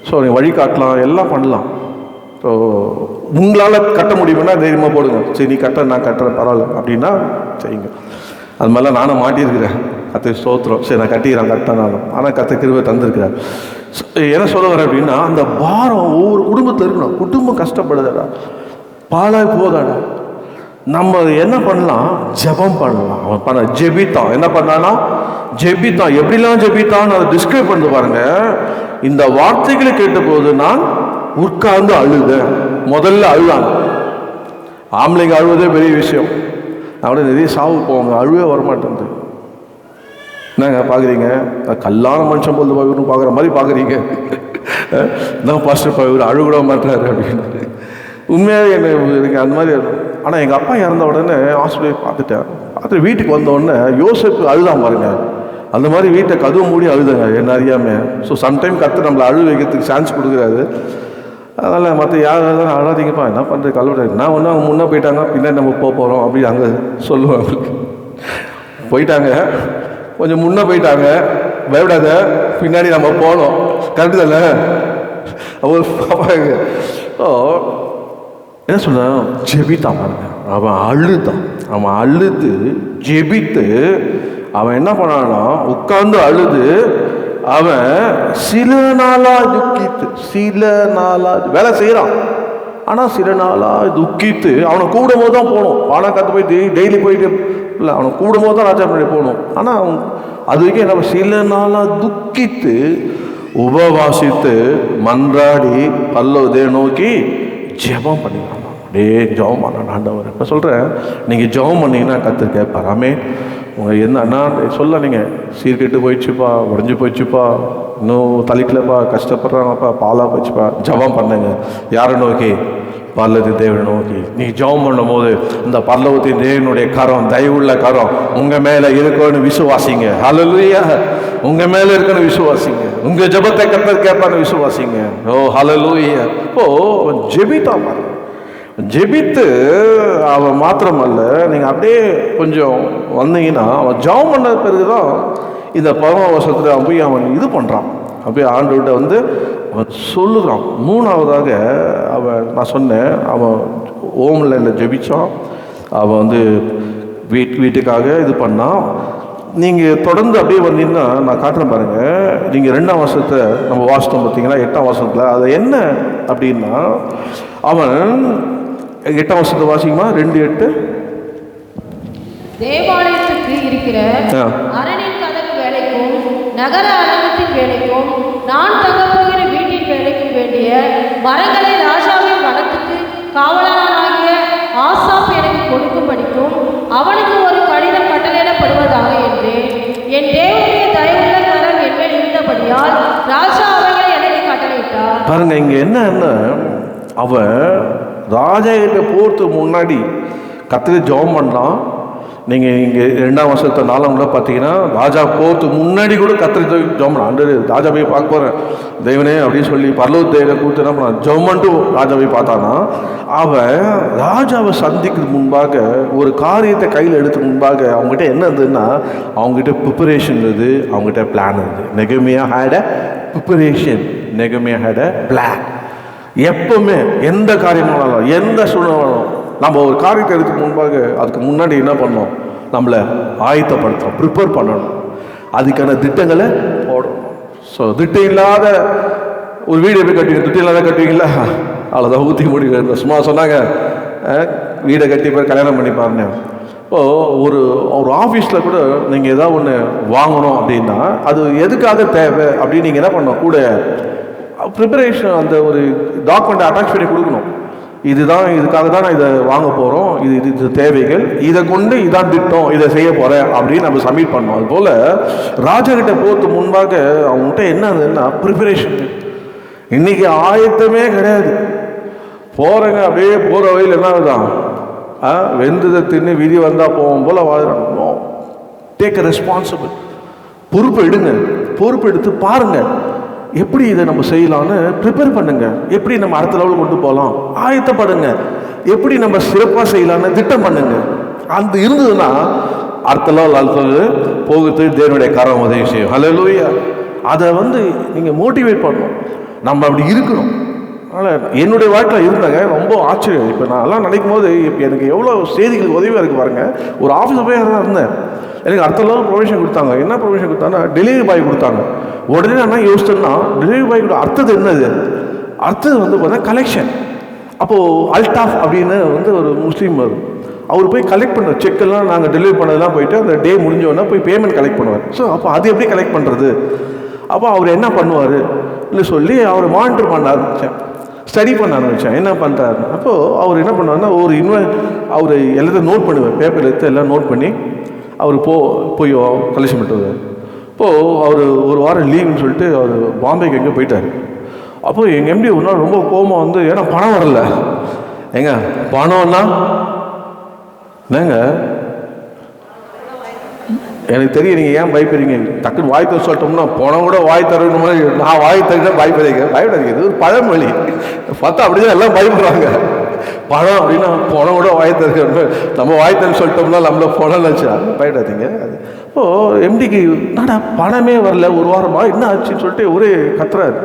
ஸோ நீ வழிகாட்டலாம், எல்லாம் பண்ணலாம். ஸோ உங்களால் கட்ட முடியும்னா தைரியமாக போடுங்க. சரி நீ கட்ட, நான் கட்டுறேன், பரவாயில்ல அப்படின்னா செய்யுங்க. அது மாதிரிலாம் நானும் மாட்டியிருக்கிறேன். கத்தை ஸ்தோத்திரம். சரி நான் கட்டிக்கிறேன், கட்டினாலும். ஆனால் கத்தை கிருபை தந்திருக்கிறேன். என்ன சொல்ல வரேன் அப்படின்னா, அந்த பாரம் ஒவ்வொரு குடும்பத்தில் இருக்கணும். குடும்பம் கஷ்டப்படுதாடா, பாலாய் போதாடா, நம்ம என்ன பண்ணலாம்? ஜெபம் பண்ணலாம். அவன் பண்ண ஜெபித்தான். என்ன பண்ணானா? ஜெபித்தான். எப்படிலாம் ஜெபித்தான் அதை டிஸ்கிரைப் பண்ணி பாருங்க. இந்த வார்த்தைகளை கேட்டபோது நான் உட்கார்ந்து அழுதேன். முதல்ல அழுதாங்க. ஆம்பளைங்க அழுவதே பெரிய விஷயம். அப்படியே நிறைய சாவு போவாங்க, அழுவே வரமாட்டேங்குது. என்னங்க பார்க்குறீங்க? கல்லான மனுஷன் போது பார்க்குற மாதிரி பார்க்குறீங்க. நான் பாஸ்டர் இவர் அழுகூட மாட்டாரு அப்படின்னு. உண்மையாக எனக்கு அந்த மாதிரி. ஆனால் எங்கள் அப்பா இறந்த உடனே ஹாஸ்பிட்டல் பார்த்துட்டு வீட்டுக்கு வந்த உடனே யோசிப்பு அழுதான் பாருங்க. அந்த மாதிரி வீட்டை கதவு மூடி அழுதுங்க என்ன அறியாமல். ஸோ சம்டைம் கற்று நம்மளை அழு வைக்கிறதுக்கு சான்ஸ் கொடுக்குறாரு. அதனால் மற்ற யாரும் அழாதீங்கப்பா, என்ன பண்ணுறது, கல்விட நான் ஒன்று அவங்க முன்னே போயிட்டாங்க, பின்னாடி நம்ம போகிறோம் அப்படி அங்கே சொல்லுவாங்க. போயிட்டாங்க, கொஞ்சம் முன்னே போயிட்டாங்க, பயப்படாத, பின்னாடி நம்ம போகணும். கரெக்டு தானே? அவர் பாப்பாங்க. ஸோ என்ன சொன்னான்? ஜெபித்தான் பாருங்க. அவன் அழுது ஜெபித்து அவன் என்ன பண்ணான்னா உட்கார்ந்து அழுது அவன் சில நாளா துக்கித்து, சில நாளா வேலை செய்யறான். ஆனா சில நாளா துக்கித்து அவனை கூடும் போது தான் போகணும். பணம் கற்று போயிட்டு டெய்லி போயிட்டு இல்லை, அவனை கூடும் போது தான் ராஜா முன்னாடி போகணும். ஆனால் அவன் அது வரைக்கும் என்ன சில நாளா துக்கித்து உபவாசித்து மன்றாடி பல்லவதே நோக்கி ஜெபம் பண்ணிக்கலாம். அப்படியே ஜெபம் பண்ண ஆண்டவர். இப்போ சொல்கிறேன், நீங்கள் ஜெபம் பண்ணிங்கன்னா கர்த்தர் கேட்பாராமே. உங்கள் என்னன்னா சொல்ல, நீங்கள் சீர்கெட்டு போயிடுச்சுப்பா, உடஞ்சி போயிடுச்சுப்பா, இன்னும் தலிக்கலப்பா, கஷ்டப்படுறாங்கப்பா, பாலாக போயிடுச்சுப்பா, ஜெபம் பண்ணுங்க. யாரை நோக்கி? பரலோகத்தின் தேவனை நோக்கி. நீ ஜெபம் பண்ணும் போது இந்த பரலோகத்தின் தேவனுடைய கரம், தயவுள்ள கரம் உங்கள் மேலே இருக்கணும்னு விசுவாசிங்க. ஹல்லேலூயா. உங்கள் மேலே இருக்கணும் விசுவாசிங்க. உங்கள் ஜெபத்தை கர்த்தர் கேட்பான்னு விசுவாசிங்க. ஓ ஹல்லேலூயா. இப்போ ஜெபித்தான் பாருங்க. ஜெபித்து அவன் மாத்திரமல்ல, நீங்கள் அப்படியே கொஞ்சம் வந்தீங்கன்னா அவன் ஜெபம் பண்ண பிறகுதான் இந்த 11 வருஷத்துல அவன் போய் அவன் இது பண்ணுறான். அப்படியே ஆண்டவர்கிட்ட வந்து அவன் சொல்லுறான். மூணாவதாக அவன், நான் சொன்னேன், அவன் ஓம்லைனில் ஜெபிச்சான். அவன் வந்து வீட்டுக்காக இது பண்ணான். நீங்கள் தொடர்ந்து அப்படியே வந்தீங்கன்னா நான் காட்டுறேன் பாருங்கள். நீங்கள் 2ஆம் வருஷத்தை நம்ம வாசித்தோம் பார்த்தீங்களா, 8ஆம் வருஷத்தில் அது என்ன அப்படின்னா, அவன் 8ஆம் வருஷத்தை வாசிக்குமா 2:8.
தேவாலயத்துக்கு இருக்கிற அரணின் கதவு வேலைக்கும் நகர அலங்கத்தின் வேலைக்கும் நான் தங்கப்போகிற வீட்டின் வேலைக்கும் வேண்டிய மரங்களை ராஜாவின் வனத்துக்கு காவலாளனாகிய ஆசாப் எனக்கு கொடுக்கும்படிக்கும் அவனுக்கு ஒரு கடிதம் கட்டளையிடப்படுவதாக என்றேன். என் தேவனுடைய தயவுள்ள கரம் என் மேல் இருந்தபடியால் ராஜா அவைகளை எனக்கு கட்டளையிட்டார்.
பாருங்க, இங்க என்னன்னா அவன் ராஜா கிட்ட போறதுக்கு முன்னாடி கர்த்தர் ஜெபம் பண்ணலாம். நீங்கள் இங்கே 2ஆம் வருஷத்தை 4ஆம் கூட பார்த்தீங்கன்னா ராஜா போகிறதுக்கு முன்னாடி கூட கர்த்தர் ஜெபம் பண்ணலாம். ஆண்டு ராஜா போய் பார்க்க போகிறேன் தெய்வனே அப்படின்னு சொல்லி பரலோக தேவனை கூப்பிட்டு என்ன பண்ணான்? ஜெபம் பண்ணிட்டு ராஜா போய் பார்த்தானா. அவன் ராஜாவை சந்திக்கிறதுக்கு முன்பாக ஒரு காரியத்தை கையில் எடுத்து முன்பாக அவங்ககிட்ட என்ன இருந்ததுன்னா, அவங்ககிட்ட ப்ரிப்பரேஷன் இருந்தது, அவங்ககிட்ட பிளான் இருந்தது. நெகமியா had a preparation, நெகமியா had a plan. எப்பவுமே எந்த காரியமானாலும் எந்த சூழ்நிலையாலும் நம்ம ஒரு காரியத்தை எடுத்துக்கு முன்பாக அதுக்கு முன்னாடி என்ன பண்ணோம்? நம்மளை ஆயத்தப்படுத்தணும், ப்ரிப்பேர் பண்ணணும், அதுக்கான திட்டங்களை போடணும். ஸோ திட்டம் இல்லாத ஒரு வீடு எப்படி கட்டுவீங்க? திட்டம் இல்லாத கட்டுவீங்களா? அவ்வளோதான், ஊற்றி முடிவு. சும்மா சொன்னாங்க வீடை கட்டி போய் கல்யாணம் பண்ணி பாருங்க. ஒரு ஆஃபீஸில் கூட நீங்கள் ஏதாவது ஒன்று வாங்கணும் அப்படின்னா அது எதுக்காக தேவை அப்படின்னு நீங்கள் என்ன பண்ணணும்? கூட ப்ரிப்பரேஷன், அந்த ஒரு டாக்குமெண்ட்டை அட்டாச் பண்ணி கொடுக்கணும். இதுதான், இதுக்காக தான் நான் இதை வாங்க போகிறோம், இது தேவைகள், இதை கொண்டு இதான் திட்டம், இதை செய்ய போகிறேன் அப்படின்னு நம்ம சப்மிட் பண்ணோம். அதுபோல் ராஜா கிட்ட போகிறதுக்கு முன்பாக அவங்ககிட்ட என்ன இருந்ததுன்னா ப்ரிப்பரேஷன். இன்றைக்கி ஆயத்தமே கிடையாது. போகிறேங்க, அப்படியே போகிற வழியில் என்ன தான் வெந்ததை தின்னு விதி வந்தால் போவோம் போல் வாழ்கிறோம். Take a responsible. பொறுப்பு எடுங்க. பொறுப்பு எடுத்து பாருங்கள் எப்படி இதை நம்ம செய்யலான்னு ப்ரிப்பேர் பண்ணுங்க. எப்படி நம்ம அடுத்த லெவலுக்கு கொண்டு போகலாம் ஆயத்தப்படுங்க. எப்படி நம்ம சிறப்பாக செய்யலான்னு திட்டம் பண்ணுங்க. அந்த இருந்ததுன்னா அடுத்த லெவல் போகிறதுக்கு தேவனுடைய கரம் உதவி செய்யும். ஹல்லேலூயா. அதை வந்து நீங்கள் மோட்டிவேட் பண்ணணும். நம்ம அப்படி இருக்கணும். அதனால் என்னுடைய வாழ்க்கையில் இருந்தாங்க ரொம்ப ஆச்சரியம். இப்போ நான் எல்லாம் நினைக்கும் போது இப்போ எனக்கு எவ்வளோ செய்திகளுக்கு உதவியாக இருக்குது பாருங்கள். ஒரு ஆஃபீஸில் போய் தான் இருந்தேன். எனக்கு அடுத்த லெவல் ப்ரொவிஷன் கொடுத்தாங்க. என்ன ப்ரொவிஷன் கொடுத்தாங்கன்னா டெலிவரி பாய் கொடுத்தாங்க. உடனே நான் என்ன யோசிச்சேன்னா, டெலிவரி பாய் கூட அடுத்தது என்னது, அடுத்தது வந்து பார்த்தா கலெக்ஷன். அப்போது அல்டாஃப் அப்படின்னு வந்து ஒரு முஸ்லீம் வரும், அவர் போய் கலெக்ட் பண்ணுற செக்கெல்லாம் நாங்கள் டெலிவரி பண்ணதெல்லாம் போயிட்டு அந்த டே முடிஞ்சோன்னா போய் பேமெண்ட் கலெக்ட் பண்ணுவார். ஸோ அப்போ அது எப்படி கலெக்ட் பண்ணுறது, அப்போ அவர் என்ன பண்ணுவார் இல்லை சொல்லி அவரை மானிட்டர் பண்ண ஆரம்பித்தேன், ஸ்டடி பண்ண ஆரம்பித்தேன் என்ன பண்ணுறாரு. அப்போது அவர் என்ன பண்ணுவார்னா ஒரு அவர் எல்லாத்தையும் நோட் பண்ணுவார், பேப்பர் எடுத்து எல்லாம் நோட் பண்ணி அவர் போய் கலெக்ஷன் பண்ணிட்டு வருவார். இப்போது அவர் ஒரு வாரம் லீவுன்னு சொல்லிட்டு அவர் பாம்பேக்கு எங்கே போயிட்டார். அப்போ எங்கள் எம்டி ஒரு நாள் ரொம்ப கோபமாக வந்து, ஏன்னா பணம் வரல, ஏங்க பணம்னா என்னங்க, எனக்கு தெரியும் நீங்கள் ஏன் பயப்படுறீங்க, டக்குன்னு வாய் தர சொல்லிட்டோம்னா பணம் கூட வாய் தரணும், நான் வாய் தரேன் பயப்படாதீங்க. இது ஒரு பழமொழி பார்த்தா அப்படிதான் எல்லாம் பயப்படுறாங்க. பணம் அப்படின்னா பணம் கூட வாய் தர, நம்ம வாய் தர சொல்லிட்டோம்னா நம்மள பணம் நினச்சா பயப்படாதீங்க. இப்போது எம்டிக்கு நாடா பணமே வரல ஒரு வாரமா என்ன ஆச்சுன்னு சொல்லிட்டு ஒரே கத்துறாரு.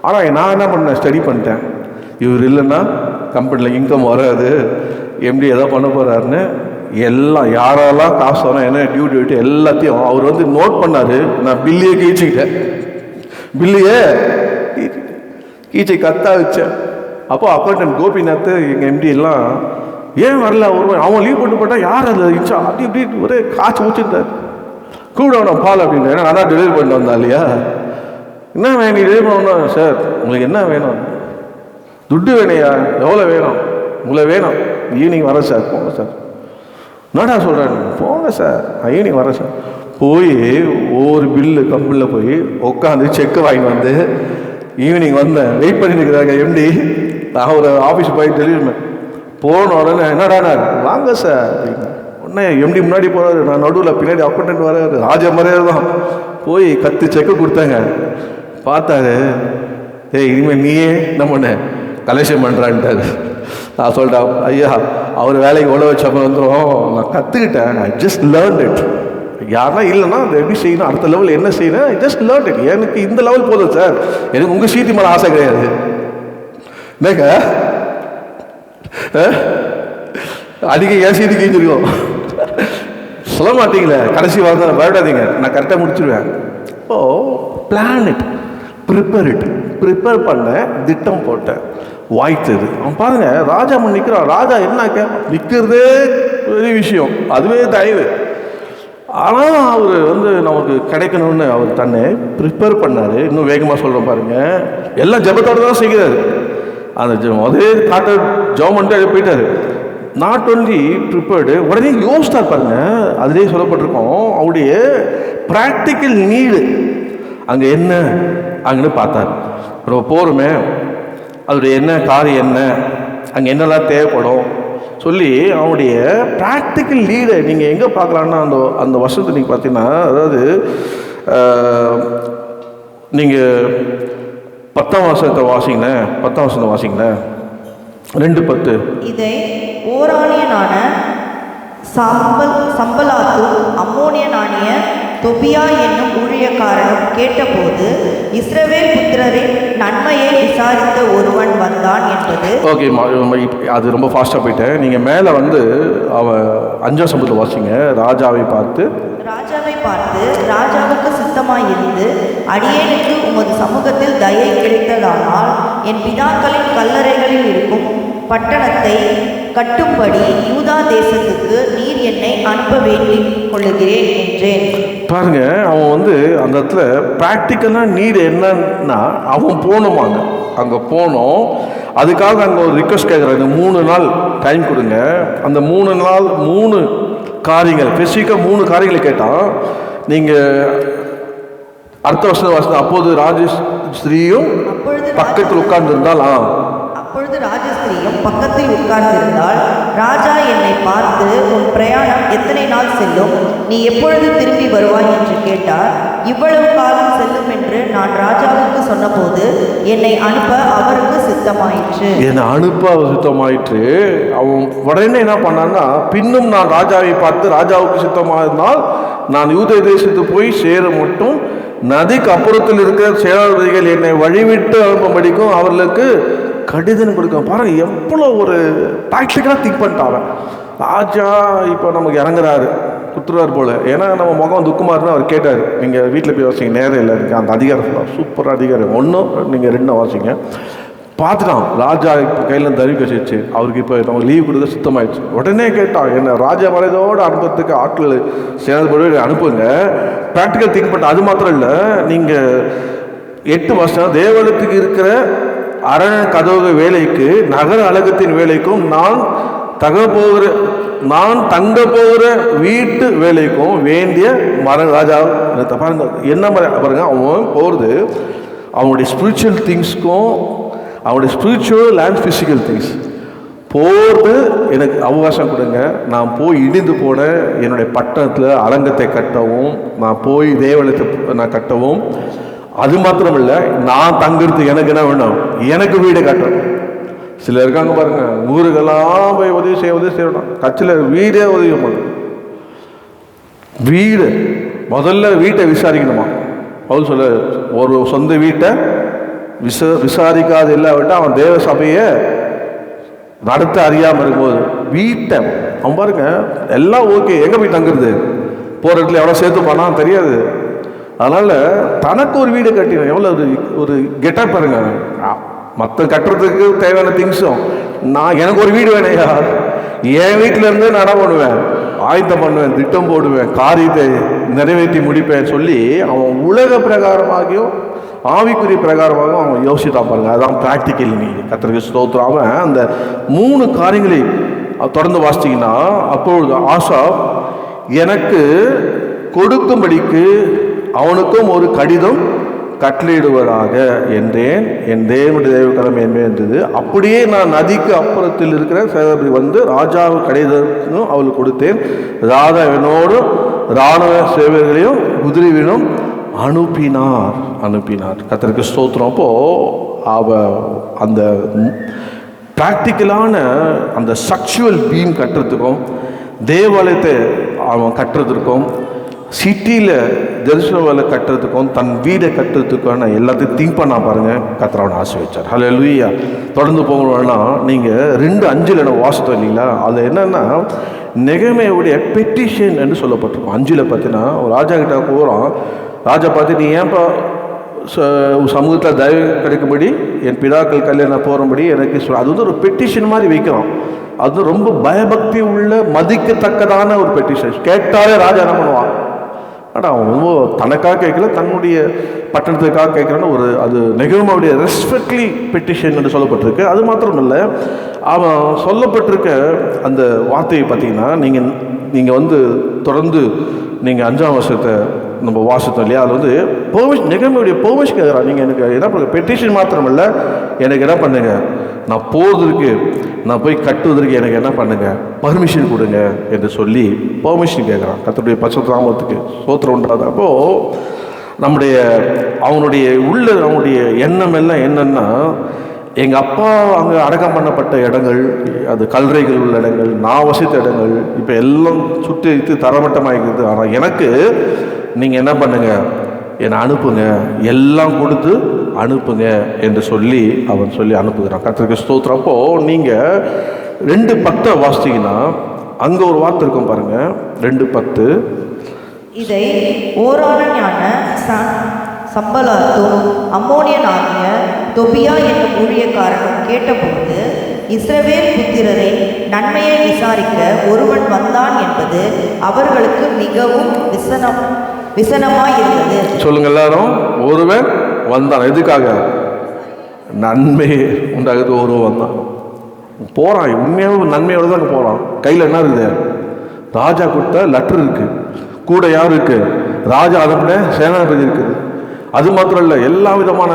ஆனால் நான் என்ன பண்ணேன், ஸ்டடி பண்ணிட்டேன். இவர் இல்லைன்னா கம்பெனியில் இன்கம் வராது, எம்டி எதோ பண்ண போகிறாருன்னு எல்லாம் யாரெல்லாம் காசு வரும் என்ன டியூ டேட்டு எல்லாத்தையும் அவர் வந்து நோட் பண்ணார். நான் பில்லையே கீழ்ச்சிக்கிட்டேன், பில்லையே கீச்சை கத்தா வச்சேன். அப்போ அக்கௌண்டன்ட் கோபிநாத் எங்கள் எம்டி எல்லாம் ஏன் வரல, அவன் லீவ் போட்டு போட்டால் யார் அது இன்ச்சா அப்படி இப்படி ஒரே காய்ச்சி ஊற்றிருந்தார். கூப்பிடணும் பால் அப்படின்னு, ஏன்னா நான் தான் டெலிவரி பண்ணிட்டு வந்தா இல்லையா, என்ன வேணும் நீ டெலிவரி பண்ணணும் சார், உங்களுக்கு என்ன வேணும், துட்டு வேணையா, எவ்வளோ வேணும், உங்களை வேணும், ஈவினிங் வரேன் சார், போங்க சார். என்னடா சொல்கிறேன், போங்க சார் ஈவினிங் வரேன் சார். போய் ஒவ்வொரு பில்லு கம்பெனியில் போய் உட்காந்து செக்கு வாங்கி வந்து ஈவினிங் வந்தேன். வெயிட் பண்ணிட்டு இருக்கிறாங்க எம்டி, நான் ஒரு ஆஃபீஸ் போய் டெலிவரி போன உடனே என்னடா வாங்க சார் அப்படின்னு உடனே எம்டி முன்னாடி போகிறாரு, நான் நடுவில் பின்னாடி அக்கௌண்டன்ட் வராரு, ராஜா மரியாதை தான். போய் கத்து செக்கு கொடுத்தாங்க. பார்த்தாரு, இனிமேல் நீயே என்ன பண்ண கலெக்ஷன் பண்ணுறான்ட்டாரு. நான் சொல்கிறேன், ஐயா அவர் வேலைக்கு உழ வச்சப்போ வந்துடும், நான் கற்றுக்கிட்டேன், ஐ ஜஸ்ட் லேர்ன் இட். யாரா இல்லைன்னா அதை எப்படி செய்யணும், அடுத்த லெவல் என்ன செய்யணும், ஐ ஜஸ்ட் லேர்ன் இட். எனக்கு இந்த லெவல் போதும் சார், எனக்கு உங்கள் சீட்டு மேலே ஆசை கிடையாது. என்னங்க அதிக என் சீட்டு கீழ்ச்சிருக்கோம் சொல்ல மாட்டீங்களே, கடைசி வாரம் பயப்படாதீங்க, நான் கரெக்டாக முடிச்சிடுவேன். இப்போது பிளான் இட், ப்ரிப்பேர் பண்ண, திட்டம் போட்டேன், வாய்த்தது. அவன் பாருங்க ராஜா முன் நிற்கிறான். ராஜா என்ன நிற்கிறதே பெரிய விஷயம், அதுவே தயவு. ஆனால் அவர் வந்து நமக்கு கிடைக்கணும்னு அவர் தன்னை ப்ரிப்பேர் பண்ணார். இன்னும் வேகமாக சொல்கிறோம் பாருங்க, எல்லாம் ஜபத்தோடு தான் செய்கிறாரு. அந்த அதே காட்ட ஜபம் பண்ணிட்டு போயிட்டாரு. நாட் ஒன்லி ப்ரிப்பேர்டு, உடனே யோசித்தார் பாருங்க. அதிலே சொல்லப்பட்டிருக்கோம், அவருடைய ப்ராக்டிக்கல் நீடு அங்கே என்ன அங்கன்னு பார்த்தார். ரொம்ப போருமே அதோடைய என்ன காரியம் என்ன, அங்கே என்னெல்லாம் தேவைப்படும் சொல்லி அவனுடைய ப்ராக்டிக்கல் லீடை நீங்கள் எங்கே பார்க்கலான்னா அந்த வருஷத்தை நீங்கள் பார்த்தீங்கன்னா, அதாவது நீங்கள் 10ஆம் வருஷத்தை வாசிங்களேன், 10ஆம் வருஷத்தை வாசிங்களேன் 2:10.
இதை ஓரானியனான சம்பலாத்தும் அம்மோனியனானிய தொபியா என்னும் ஊழியக்காரனும் கேட்டபோது, இஸ்ரவேல் புத்திரரின் நன்மையை விசாரித்த ஒருவன் வந்தான் என்பது.
ஓகே, அது ரொம்ப ஃபாஸ்ட்டாக போயிட்டேன். நீங்கள் மேலே வந்து அவன் 5ஆம் சம்பத்தில் வாசிங்க. ராஜாவை பார்த்து
ராஜாவுக்கு சித்தமாயிருந்து, அடியேனுக்கு உமது சமூகத்தில் தயை கிடைத்ததானால் என் பிதாக்களின் கல்லறைகளில் இருக்கும் பட்டணத்தை கட்டும்படி யூதா தேசத்துக்கு நீர் என்னை அனுப்ப வேண்டிக் கொள்ளுகிறேன் என்றேன்.
பாருங்க, அவன் வந்து அந்த இடத்துல ப்ராக்டிக்கலாக நீர் என்னன்னா அவன் போகணுமாங்க, அங்கே போனோம். அதுக்காக அங்கே ஒரு ரிக்வஸ்ட் கேட்குறாங்க, இந்த 3 நாள் டைம் கொடுங்க. அந்த 3 நாள் 3 காரியங்கள், ஸ்பெசிஃபிக்காக 3 காரியங்களை கேட்டால், நீங்கள் அடுத்த வருஷம் அப்போது ராஜஸ்திரியும் பக்கத்தில் உட்கார்ந்துருந்தால்
அப்பொழுது ராஜஸ்திரியும் பக்கத்தில் உட்கார்ந்திருந்தால், ராஜா என்னை பார்த்து, உன் பிரயாணம் எத்தனை நாள் செல்லும், நீ எப்பொழுது திரும்பி வருவாய் என்று கேட்டார். இவ்வளவு காலம் செல்லும் என்று நான் ராஜாவுக்கு சொன்னபோது, என்னை அனுப்ப அவருக்கு சித்தமாயிற்று.
அவன் உடனே என்ன பண்ணான்னா, பின்னும் நான் ராஜாவை பார்த்து, ராஜாவுக்கு சித்தமாக இருந்தால் நான் யூத தேசத்துக்கு போய் சேர மட்டும் நதிக்கு அப்புறத்தில் இருக்கிற சேனாதிபதிகள் என்னை வழிவிட்டு அனுப்பும்படிக்கும் அவர்களுக்கு கடிதம் கொடுக்கும். பாருங்க எவ்வளோ ஒரு ப்ராக்டிக்கலாக திங்க் பண்ணிட்டாங்க. ராஜா இப்போ நமக்கு இறங்குறாரு, குத்துறாரு போல். ஏன்னா நம்ம முகம் துக்கமாக இருந்தால் அவர் கேட்டார், நீங்கள் வீட்டில் போய் வாசிங்க, நேரம் இல்லை எனக்கு அந்த அதிகாரம் சூப்பர் அதிகாரம், ஒன்றும் நீங்கள் 2 வாசிங்க. பார்த்துட்டான் ராஜா இப்போ கையில் தறி கசிச்சு, அவருக்கு இப்போ நம்ம லீவ் கொடுக்க சுத்தமாயிடுச்சு. உடனே கேட்டான், என்ன ராஜா மறைதோடு அனுப்புறதுக்கு ஆட்கள் சேனாதிபதி அனுப்புங்க. ப்ராக்டிக்கல் திங்க் பண்ண. அது மாத்திரம் இல்லை, நீங்கள் 8 வருஷம் தேவாலயத்துக்கு இருக்கிற அரண் கதவு வேலைக்கு நகர அழகத்தின் வேலைக்கும் நான் தங்க போகிற வீட்டு வேலைக்கும் வேண்டிய மரம் ராஜா பாருங்க என்ன பாருங்க. அவன் போகிறது அவனுடைய ஸ்பிரிச்சுவல் திங்ஸ்க்கும் அவனுடைய ஸ்பிரிச்சுவல் அண்ட் ஃபிசிக்கல் திங்ஸ் போகிறது. எனக்கு அவகாசம் கொடுங்க, நான் போய் இடிந்து போன என்னுடைய பட்டணத்தில் அலங்கத்தை கட்டவும், நான் போய் தேவாலயத்தை நான் கட்டவும். அது மாத்திரம் இல்லை, நான் தங்குறதுக்கு எனக்கு என்ன வேணும், எனக்கு வீடு கட்டணும். சில இருக்காங்க பாருங்க, ஊருக்கெல்லாம் போய் உதவி செய்யணும், கட்சியில் வீடே உதவி பண்ணும். வீடு முதல்ல வீட்டை விசாரிக்கணுமா? அவர் சொல்ல, ஒரு சொந்த வீட்டை விசாரிக்காது இல்லாவிட்டு அவன் தேவ சபையை நடத்த அறியாமல் இருக்கும்போது வீட்டை அவன் பாருங்க எல்லாம் ஓகே, எங்கே போய் தங்குறது, போகிற இடத்துல எவ்வளோ சேர்த்து போனால் தெரியாது. அதனால் தனக்கு ஒரு வீடு கட்டினோம். எவ்வளோ ஒரு கெட்டப் பாருங்க. மற்ற கட்டுறதுக்கு தேவையான திங்ஸும் எனக்கு ஒரு வீடு வேணையா, என் வீட்டிலேருந்து நான் பண்ணுவேன், ஆயத்தம் பண்ணுவேன், திட்டம் போடுவேன், காரியத்தை நிறைவேற்றி முடிப்பேன் சொல்லி அவன் உலக பிரகாரமாகியும் ஆவிக்குரிய பிரகாரமாகவும் அவன் யோசித்தான் பாருங்க. அதான் ப்ராக்டிக்கல். நீ கர்த்தருக்கு ஸ்தோத்திரம். அவன் அந்த 3 காரியங்களை தொடர்ந்து வாசித்தீங்கன்னா, அப்பொழுது ஆசா எனக்கு கொடுக்கும்படிக்கு அவனுக்கும் ஒரு கடிதம் கட்டளையிடுவதாக என்றேன், என் தேவனுடைய தேவக்கரம் என்பே இருந்தது. அப்படியே நான் நதிக்கு அப்புறத்தில் இருக்கிற சேனாதிபதி வந்து ராஜாவுக்கு கடிதம் அவளுக்கு கொடுத்தேன். ராஜா என்னோடு இராணுவ சேவர்களையும் குதிரைவினும் அனுப்பினார். கர்த்தருக்கு ஸ்தோத்திரம். அப்போ அவ அந்த ப்ராக்டிக்கலான அந்த சக்சுவல் பீம் கட்டுறதுக்கும் தேவாலயத்தை அவன் கட்டுறதுக்கும் சிட்டியில் தரிசன வேலை கட்டுறதுக்கும் தன் வீடை கட்டுறதுக்கான எல்லாத்தையும் திங்க் பண்ணா பாருங்க. கர்த்தர் அவனை ஆசீர்வதிச்சார். ஹல்லேலூயா. தொடர்ந்து போகணும்னா நீங்கள் 2:5 நம்ம வாசித்தோம் இல்லைங்களா? அது என்னன்னா நெகேமியாவுடைய பெட்டிஷன் என்று சொல்லப்பட்டிருக்கும். 5 பார்த்தீங்கன்னா ராஜா கிட்ட போகிறோம். ராஜா பார்த்து, நீ ஏன்ப்பா சமூகத்தில் தயவு கிடைக்கும்படி என் பிதாக்கள் கல்யாணம் போகிறபடி எனக்கு அது வந்து ஒரு பெட்டிஷன் மாதிரி வைக்கிறோம். அது ரொம்ப பயபக்தி உள்ள மதிக்கத்தக்கதான ஒரு பெட்டிஷன். கேட்டாலே ராஜா என்ன பண்ணுவான், ஆனால் அவன் ரொம்ப தனக்காக கேட்கல, தன்னுடைய பட்டணத்துக்காக கேட்குறான்னு ஒரு அது நெகேமியாவுடைய ரெஸ்பெக்ட்லி பெட்டிஷன் என்று சொல்லப்பட்டிருக்கு. அது மாத்திரம் இல்லை, அவன் சொல்லப்பட்டிருக்க அந்த வார்த்தையை பார்த்தீங்கன்னா நீங்கள் வந்து தொடர்ந்து நீங்கள் 5ஆம் வருஷத்தை நம்ம வாசித்தோம் இல்லையா? அது வந்து நெகேமியாவுடைய பெர்மிஷன் கேட்குறான். நீங்கள் எனக்கு என்ன பண்ணுங்க, பெட்டிஷன் மாத்திரம் இல்லை, எனக்கு என்ன பண்ணுங்க, நான் போவதற்கு, நான் போய் கட்டுவதற்கு எனக்கு என்ன பண்ணுங்க, பர்மிஷன் கொடுங்க என்று சொல்லி பெர்மிஷன் கேட்குறான். கர்த்தருடைய பரிசுத்த நாமத்துக்கு ஸ்தோத்திரம் உண்டாது. அப்போது அவனுடைய எண்ணம் எல்லாம் என்னன்னா, எங்கள் அப்பா அங்கே அடக்கம் பண்ணப்பட்ட இடங்கள், அது கல்லறைகள் உள்ள இடங்கள், நான் வசித்த இடங்கள் இப்போ எல்லாம் சுற்றி தரமட்டமாகிக்கிறது. ஆனால் எனக்கு நீங்கள் என்ன பண்ணுங்க, என்னை அனுப்புங்க, எல்லாம் கொடுத்து அனுப்புங்க என்று சொல்லி அவன் சொல்லி அனுப்புகிறான். கர்த்தருக்கு ஸ்தோத்திரம். அப்போது நீங்கள் 2:10 வாசித்தீங்கன்னா அங்கே ஒரு வார்த்தை இருக்கும் பாருங்க. 2:10
இதை ஓரான சம்பலாத்தும் அம்மோனியன் ஆகிய தொபியா என்னும் ஊழியக்காரனும் கேட்டபோது, இஸ்ரவேல் புத்திரரின் நன்மையை விசாரிக்க ஒருவன் வந்தான் என்பது அவர்களுக்கு மிகவும் விசனமாயிருந்தது.
சொல்லுங்க எல்லாரும், ஒருவன் வந்தான். எதுக்காக? நன்மை உண்டாகுது. ஒருவன் வந்தான், போகிறான். உண்மையாக நன்மையோடு தான் போகிறான். கையில் என்ன இருக்குது? ராஜா கொடுத்த லெட்டர் இருக்குது. கூட யார் இருக்குது? ராஜா அனுப்பின சேனாதிபதி இருக்குது. அது மாத்திரம் இல்லை, எல்லா விதமான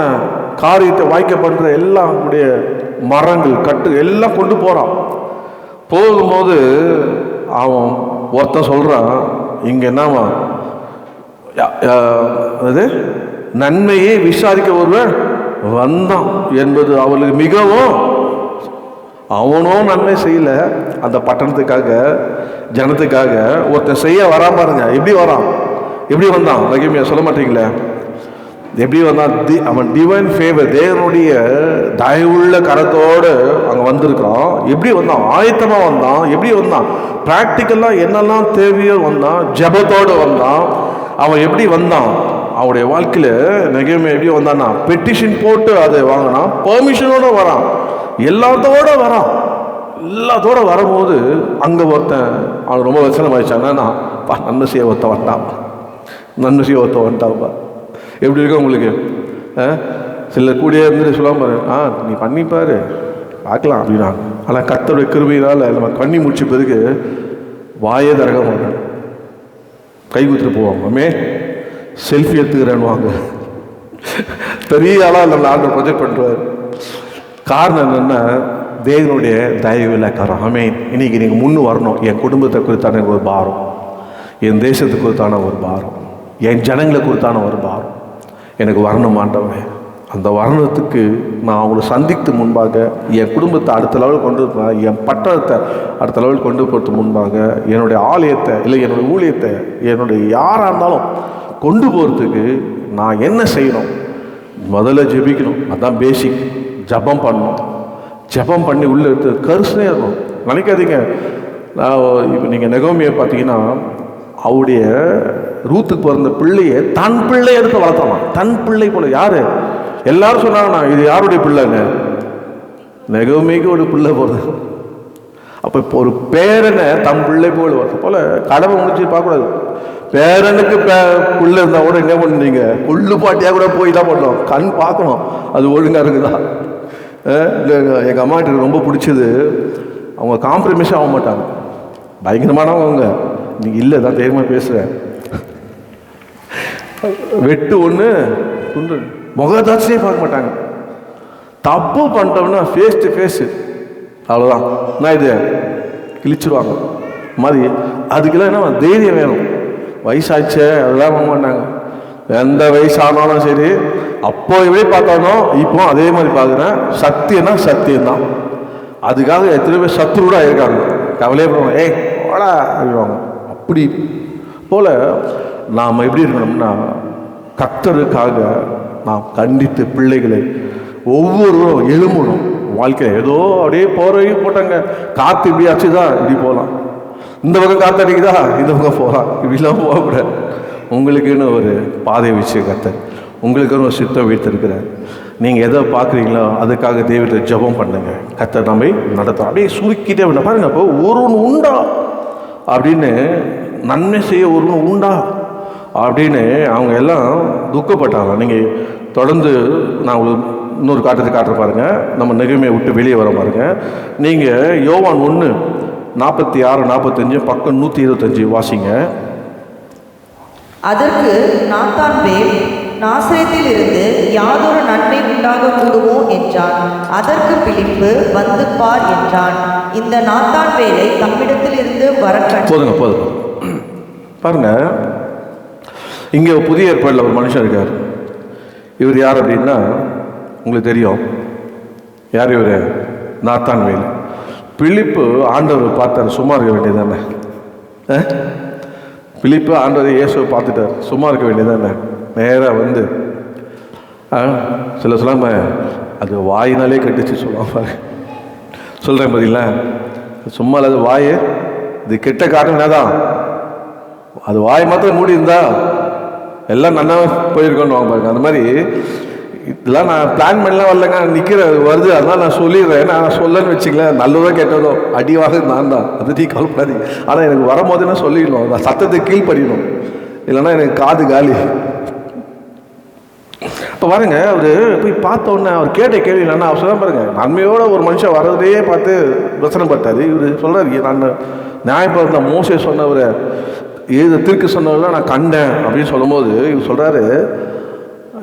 காரியத்தை வாய்க்க பண்ணுற எல்லாம் உடைய மரங்கள் கட்டு எல்லாம் கொண்டு போகிறான். போகும்போது அவன் ஒருத்தன் சொல்கிறான், இங்கே என்னவா அது நன்மையை விசாரிக்க ஒருவன் வந்தான் என்பது அவளுக்கு மிகவும். அவனும் நன்மை செய்யல, அந்த பட்டணத்துக்காக ஜனத்துக்காக ஒருத்தன் செய்ய வராம பாருங்க. எப்படி வரான்? எப்படி வந்தான்? நெகேமியா சொல்ல மாட்டீங்களே, எப்படி வந்தான்? அவன் டிவைன் ஃபேவர், தேவனுடைய தயவுள்ள கரத்தோடு அங்கே வந்திருக்கான். எப்படி வந்தான்? ஆயத்தமாக வந்தான். எப்படி வந்தான்? ப்ராக்டிக்கலாக என்னெல்லாம் தேவையோ வந்தான். ஜெபத்தோடு வந்தான். அவன் எப்படி வந்தான்? அவனுடைய வாழ்க்கையில் நெகேமியா எப்படி வந்தான்னா, பெட்டிஷன் போட்டு அதை வாங்கினான், பெர்மிஷனோடு வரான், எல்லாத்தோட வரான். எல்லாத்தோட வரும்போது அங்கே ஒருத்தன் அவன் ரொம்ப வசனம் ஆயிடுச்சான்னா, நன்மை செய்ய ஒருத்த வந்துட்டான்ப்பா, நன்மை செய்ய ஒருத்த வந்துட்டான்ப்பா. எப்படி இருக்கும் உங்களுக்கு? சில கூடிய இருந்துட்டு சொல்லாம நீ பண்ணிப்பாரு பார்க்கலாம் அப்படின்னா. ஆனால் கர்த்தருடைய கிருபையினால் நம்ம கண்ணி முடிச்ச பிறகு வாயே தரக மாட்டாங்க, கை குத்துட்டு போவாங்க. செல்ஃபி எடுத்துக்கிறேன்னு வாங்க, பெரிய ஆளாக நம்மளை ஆர்டர் ப்ரொஜெக்ட் பண்ணுறாரு. காரணம் என்னென்னா, தேவனுடைய தயவில் கரம். இன்னைக்கு நீங்கள் முன்னு வரணும். என் குடும்பத்தை குறித்தான ஒரு பாரம், என் தேசத்துக்கு குறித்தான ஒரு பாரம், என் ஜனங்களை குறித்தான ஒரு பாரம் எனக்கு வரணும் ஆண்டவன். அந்த வரணத்துக்கு நான் அவங்களை சந்தித்து முன்பாக என் குடும்பத்தை அடுத்த லெவல் கொண்டு போகிறேன், என் பட்டணத்தை அடுத்த லெவல் கொண்டு போகிறதுக்கு முன்பாக என்னுடைய ஆலயத்தை இல்லை என்னுடைய ஊழியத்தை என்னுடைய யாராக இருந்தாலும் கொண்டு போகிறதுக்கு நான் என்ன செய்யணும்? முதல்ல ஜெபிக்கணும். அதுதான் பேசிக். ஜபம் பண்ணணும். ஜபம் பண்ணி உள்ளே எடுத்து கரிசனையாக இருக்கும். நினைக்காதீங்க, நான் இப்போ நீங்கள் நெகோமியை பார்த்தீங்கன்னா, அவருடைய ரூத்துக்கு பிறந்த பிள்ளையை தன் பிள்ளை எடுத்து வளர்த்தலாம். தன் பிள்ளை போல. யாரு? எல்லாரும் சொன்னாங்கண்ணா இது யாருடைய பிள்ளைங்க? நெகோமிக்கு ஒரு பிள்ளை போகிறது. அப்போ இப்போ ஒரு பேரனை தன் பிள்ளை போல வளர்த்த போல கடவை முடிச்சு பார்க்கக்கூடாது. பேரனுக்கு புள்ள இருந்தால் கூட என்ன பண்ணுறீங்க? புல்லு பாட்டியாக கூட போய் தான் பண்ணோம். கண் பார்க்கணும் அது ஒழுங்காக இருக்குதா. இல்லை, எங்கள் அம்மாட்ட ரொம்ப பிடிச்சது, அவங்க காம்ப்ரமைஸாக ஆக மாட்டாங்க. பயங்கரமானவங்க. நீங்கள் இல்லை தான் தைரியமாக பேசுகிறேன். வெட்டு ஒன்று துண்டு, முகதாட்சியே பார்க்க மாட்டாங்க. தப்பு பண்ணிட்டோம்னா ஃபேஸ் டு ஃபேஸு, அவ்வளோதான். நான் இது கிழிச்சிருவாங்க மாதிரி. அதுக்கெல்லாம் என்ன தைரியம் வேணும். வயசாச்சே அதெல்லாம் வாங்க மாட்டாங்க. எந்த வயசானாலும் சரி, அப்போ எப்படி பார்த்தாலும் இப்போ அதே மாதிரி பார்க்குறேன். சத்தியம்னா சத்தியம்தான். அதுக்காக எத்தனை பேர் சத்ருடாக இருக்காங்க. கவலையே போவாங்க, ஓடா அப்படிவாங்க. அப்படி போல் நாம் எப்படி இருக்கணும்னா, கர்த்தருக்காக நாம் கண்டித்து பிள்ளைகளை ஒவ்வொருவரும் எழும்பணும். வாழ்க்கையில் ஏதோ அப்படியே போகிறவையும் போட்டாங்க. காற்று இப்படி ஆச்சுதான் இப்படி போகலாம், இந்த பக்கம் காற்று அடிக்குதா இந்த பக்கம் போகலாம், இப்படிலாம் போகக்கூடாது. உங்களுக்குன்னு ஒரு பாதை வச்சு கர்த்தர் உங்களுக்குன்னு ஒரு சித்தம் வைத்திருக்கிறார். நீங்கள் எதை பார்க்குறீங்களோ அதுக்காக தேவத்தை ஜெபம் பண்ணுங்க. கர்த்தர் நம்மை நடத்தும். அப்படியே சுருக்கிட்டே பண்ண பாருங்க. அப்போ ஒருவன் உண்டா அப்படின்னு, நன்மை செய்ய ஒருவன் உண்டா அப்படின்னு அவங்க எல்லாம் துக்கப்பட்டாங்க. நீங்கள் தொடர்ந்து நான் உங்களுக்கு இன்னொரு காட்டுற பாருங்க. நம்ம நெகேமியை விட்டு வெளியே வர பாருங்க. நீங்கள் யோவான் 1:46-45 பக்கம் 125 வாசிங்க.
அதற்கு நாத்தான்வேல், நாசரேத்தில் இருந்து யாதொரு நன்மை உண்டாக கூடுமோ என்றான். அதற்கு பிலிப்பு, வந்து பார் என்றான். இந்த நாத்தான்வேலை தம்மிடத்தில் இருந்து
போதுங்க பாருங்க. இங்கே புதிய ஏற்பாடில் ஒரு மனுஷன் இருக்கார். இவர் யார் அப்படின்னா உங்களுக்கு தெரியும். யார் இவர்? நாத்தான்வேல். பிலிப்பு ஆண்டவர் பார்த்தார், சும்மா இருக்க வேண்டியதானே. பிலிப்பு ஆண்டவரை இயேசுவை பார்த்துட்டார், சும்மா இருக்க வேண்டியதானே. நேராக வந்து சொல்லாம அது வாயினாலே கட்டுச்சு சொல்லாம சொல்கிறேன் பார்த்தீங்களா. சும்மா அது வாய், இது கெட்ட காரணம் என்னதான், அது வாய் மாத்திரம் மூடி இருந்தா எல்லாம் நல்லா போயிருக்கோன்னு வாங்க பாருங்க. அந்த மாதிரி இதெல்லாம் நான் பிளான் பண்ணலாம் வரலங்க, நிற்கிற வருது, அதனால் நான் சொல்லிடுறேன். நான் சொல்லன்னு வச்சுக்கலேன், நல்லதோ கேட்டதோ அடிவாக நான் தான், அது நீ கவலைப்படாதீங்க. ஆனால் எனக்கு வரும்போது நான் சொல்லிடணும், நான் சத்தத்தை கீழ்ப்படியணும், இல்லைன்னா எனக்கு காது காலி. இப்போ பாருங்க, அவர் போய் பார்த்தோன்னே அவர் கேட்ட கேள்வி இல்லைன்னா அவர் சொல்ல பாருங்க, நன்மையோட ஒரு மனுஷன் வர்றதே பார்த்து வசனப்பட்டார். இவர் சொல்கிறார், நான் நியாயப்படுத்த மோசே சொன்னவரை திருக்க சொன்னவரெலாம் நான் கண்டேன் அப்படின்னு சொல்லும்போது இவர் சொல்கிறாரு,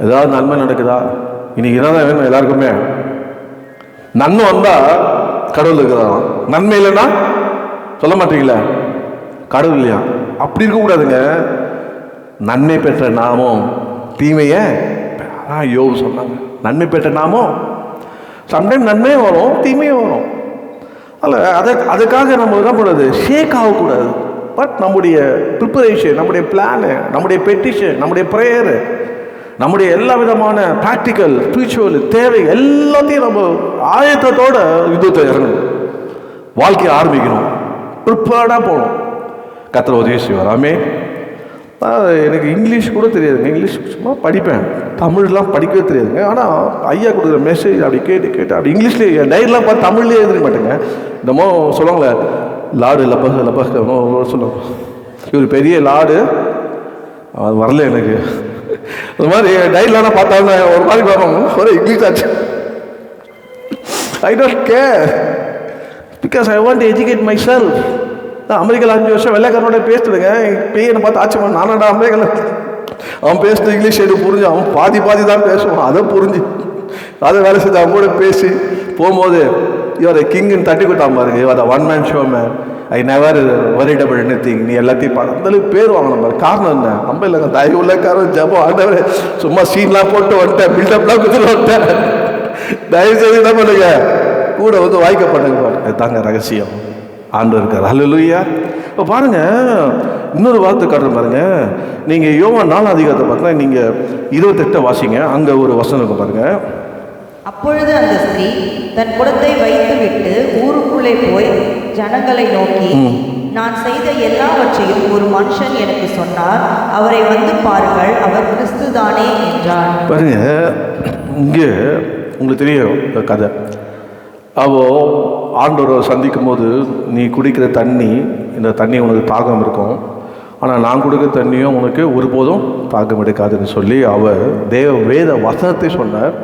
ஏதாவது நன்மை நடக்குதா? இன்னைக்கு என்னதான் வேணும் எல்லாருக்குமே? நன்மை வந்தால் கடவுள் இருக்கிறாராம், நன்மை இல்லைன்னா சொல்ல மாட்டீங்களா கடவுள் இல்லையா? அப்படி இருக்கக்கூடாதுங்க. நன்மை பெற்ற நாமும் தீமையை யோபு சொன்னாங்க. நன்மை பெற்ற நாமும் சம்டைம் நன்மையும் வரும், தீமையும் வரும். அதில் அதுக்காக நம்ம என்ன பண்ணுறது, ஷேக் ஆகக்கூடாது. பட் நம்முடைய ப்ரிப்பரேஷன், நம்முடைய பிளானு, நம்முடைய பெட்டிஷன், நம்முடைய ப்ரேயரு, நம்முடைய எல்லா விதமான ப்ராக்டிக்கல் ஸ்பிரிச்சுவல் தேவை எல்லாத்தையும் நம்ம ஆயத்தத்தோட யுத்தத்தை இறங்கணும், வாழ்க்கையை ஆரம்பிக்கணும், ப்ரிப்பேர்டாக போகணும். கர்த்தர் உதவி செய்வார். ஆமே. எனக்கு இங்கிலீஷ் கூட தெரியாதுங்க, இங்கிலீஷ் சும்மா படிப்பேன், தமிழ்லாம் படிக்கவே தெரியாதுங்க. ஆனால் ஐயா கொடுக்குற மெசேஜ் அப்படி கேட்டு அப்படி இங்கிலீஷ்லேயே டைரிலாம் பார்த்து தமிழ்லேயே எழுதிக்க மாட்டேங்க. என்னமோ சொல்லுவாங்களே, லாடு லப்பக சொல்லுவாங்க, இவர் பெரிய லாடு, அது வரல எனக்கு. அது மாதிரி டைரிலாம் பார்த்தாங்க ஒரு மாதிரி பார்ப்பாங்க, ஒரு இங்கிலீஷ் ஆச்சு. I don't care because I want to educate my self. அமெரிக்காவில் 5 வருஷம் வெள்ளைக்காரனோட பேசுதுங்க, பையனை பார்த்து ஆச்சு நானடா அமெரிக்காவில். அவன் பேசுறது இங்கிலீஷ் எனக்கு புரிஞ்சு, அவன் பாதி தான் பேசுவான், அதை புரிஞ்சு அதை வேலை செஞ்சு அவன் கூட பேசி போகும்போது இவர் கிங்குன்னு தட்டி கொடுத்தான் பாருங்க, இவர் one man show man, I never worried about anything, நீ எல்லாத்தையும் அந்தளவுக்கு பேர் வாங்கணும் பாரு. காரணம் என்ன? நம்ம இல்லைங்க, தயவு உள்ளக்காரன் ஜபம் ஆண்டவர் சும்மா சீன்லாம் போட்டு வந்துட்டேன், பில்டப்லாம் கொடுத்துட்டு வந்துட்டேன். தயவு செய்து என்ன பண்ணுங்க, கூட வந்து வாய்க்க பண்ணுங்க பாருங்க. அதுதாங்க ரகசியம். ஆண்டவர் இருக்கார். ஹல்லேலூயா. இப்போ பாருங்க, இன்னொரு வார்த்தை காட்டுறேன் பாருங்க. நீங்கள் யோவான் 4 அதிகாரத்தை பார்த்தா நீங்கள் 28 வாசிங்க, அங்கே ஒரு வசனம் இருக்கும் பாருங்க.
அப்பொழுது அந்த ஸ்திரீ தன் குடத்தை வைத்து விட்டு ஊருக்குள்ளே போய் ஜனங்களை நோக்கி, நான் செய்த எல்லாவற்றையும் ஒரு மனுஷன் எனக்கு சொன்னார், அவரை வந்து பாருங்கள், அவர் கிறிஸ்து தானே என்றார்.
பாருங்க, இங்கே உங்களுக்கு தெரியும் கதை. அவோ ஆண்டவரை சந்திக்கும் போது, நீ குடிக்கிற தண்ணி, இந்த தண்ணி உனக்கு தாகம் இருக்கும், ஆனால் நான் கொடுக்குற தண்ணியும் உனக்கு ஒருபோதும் தாகம் எடுக்காதுன்னு சொல்லி அவர் வேத வசனத்தை சொன்னார்,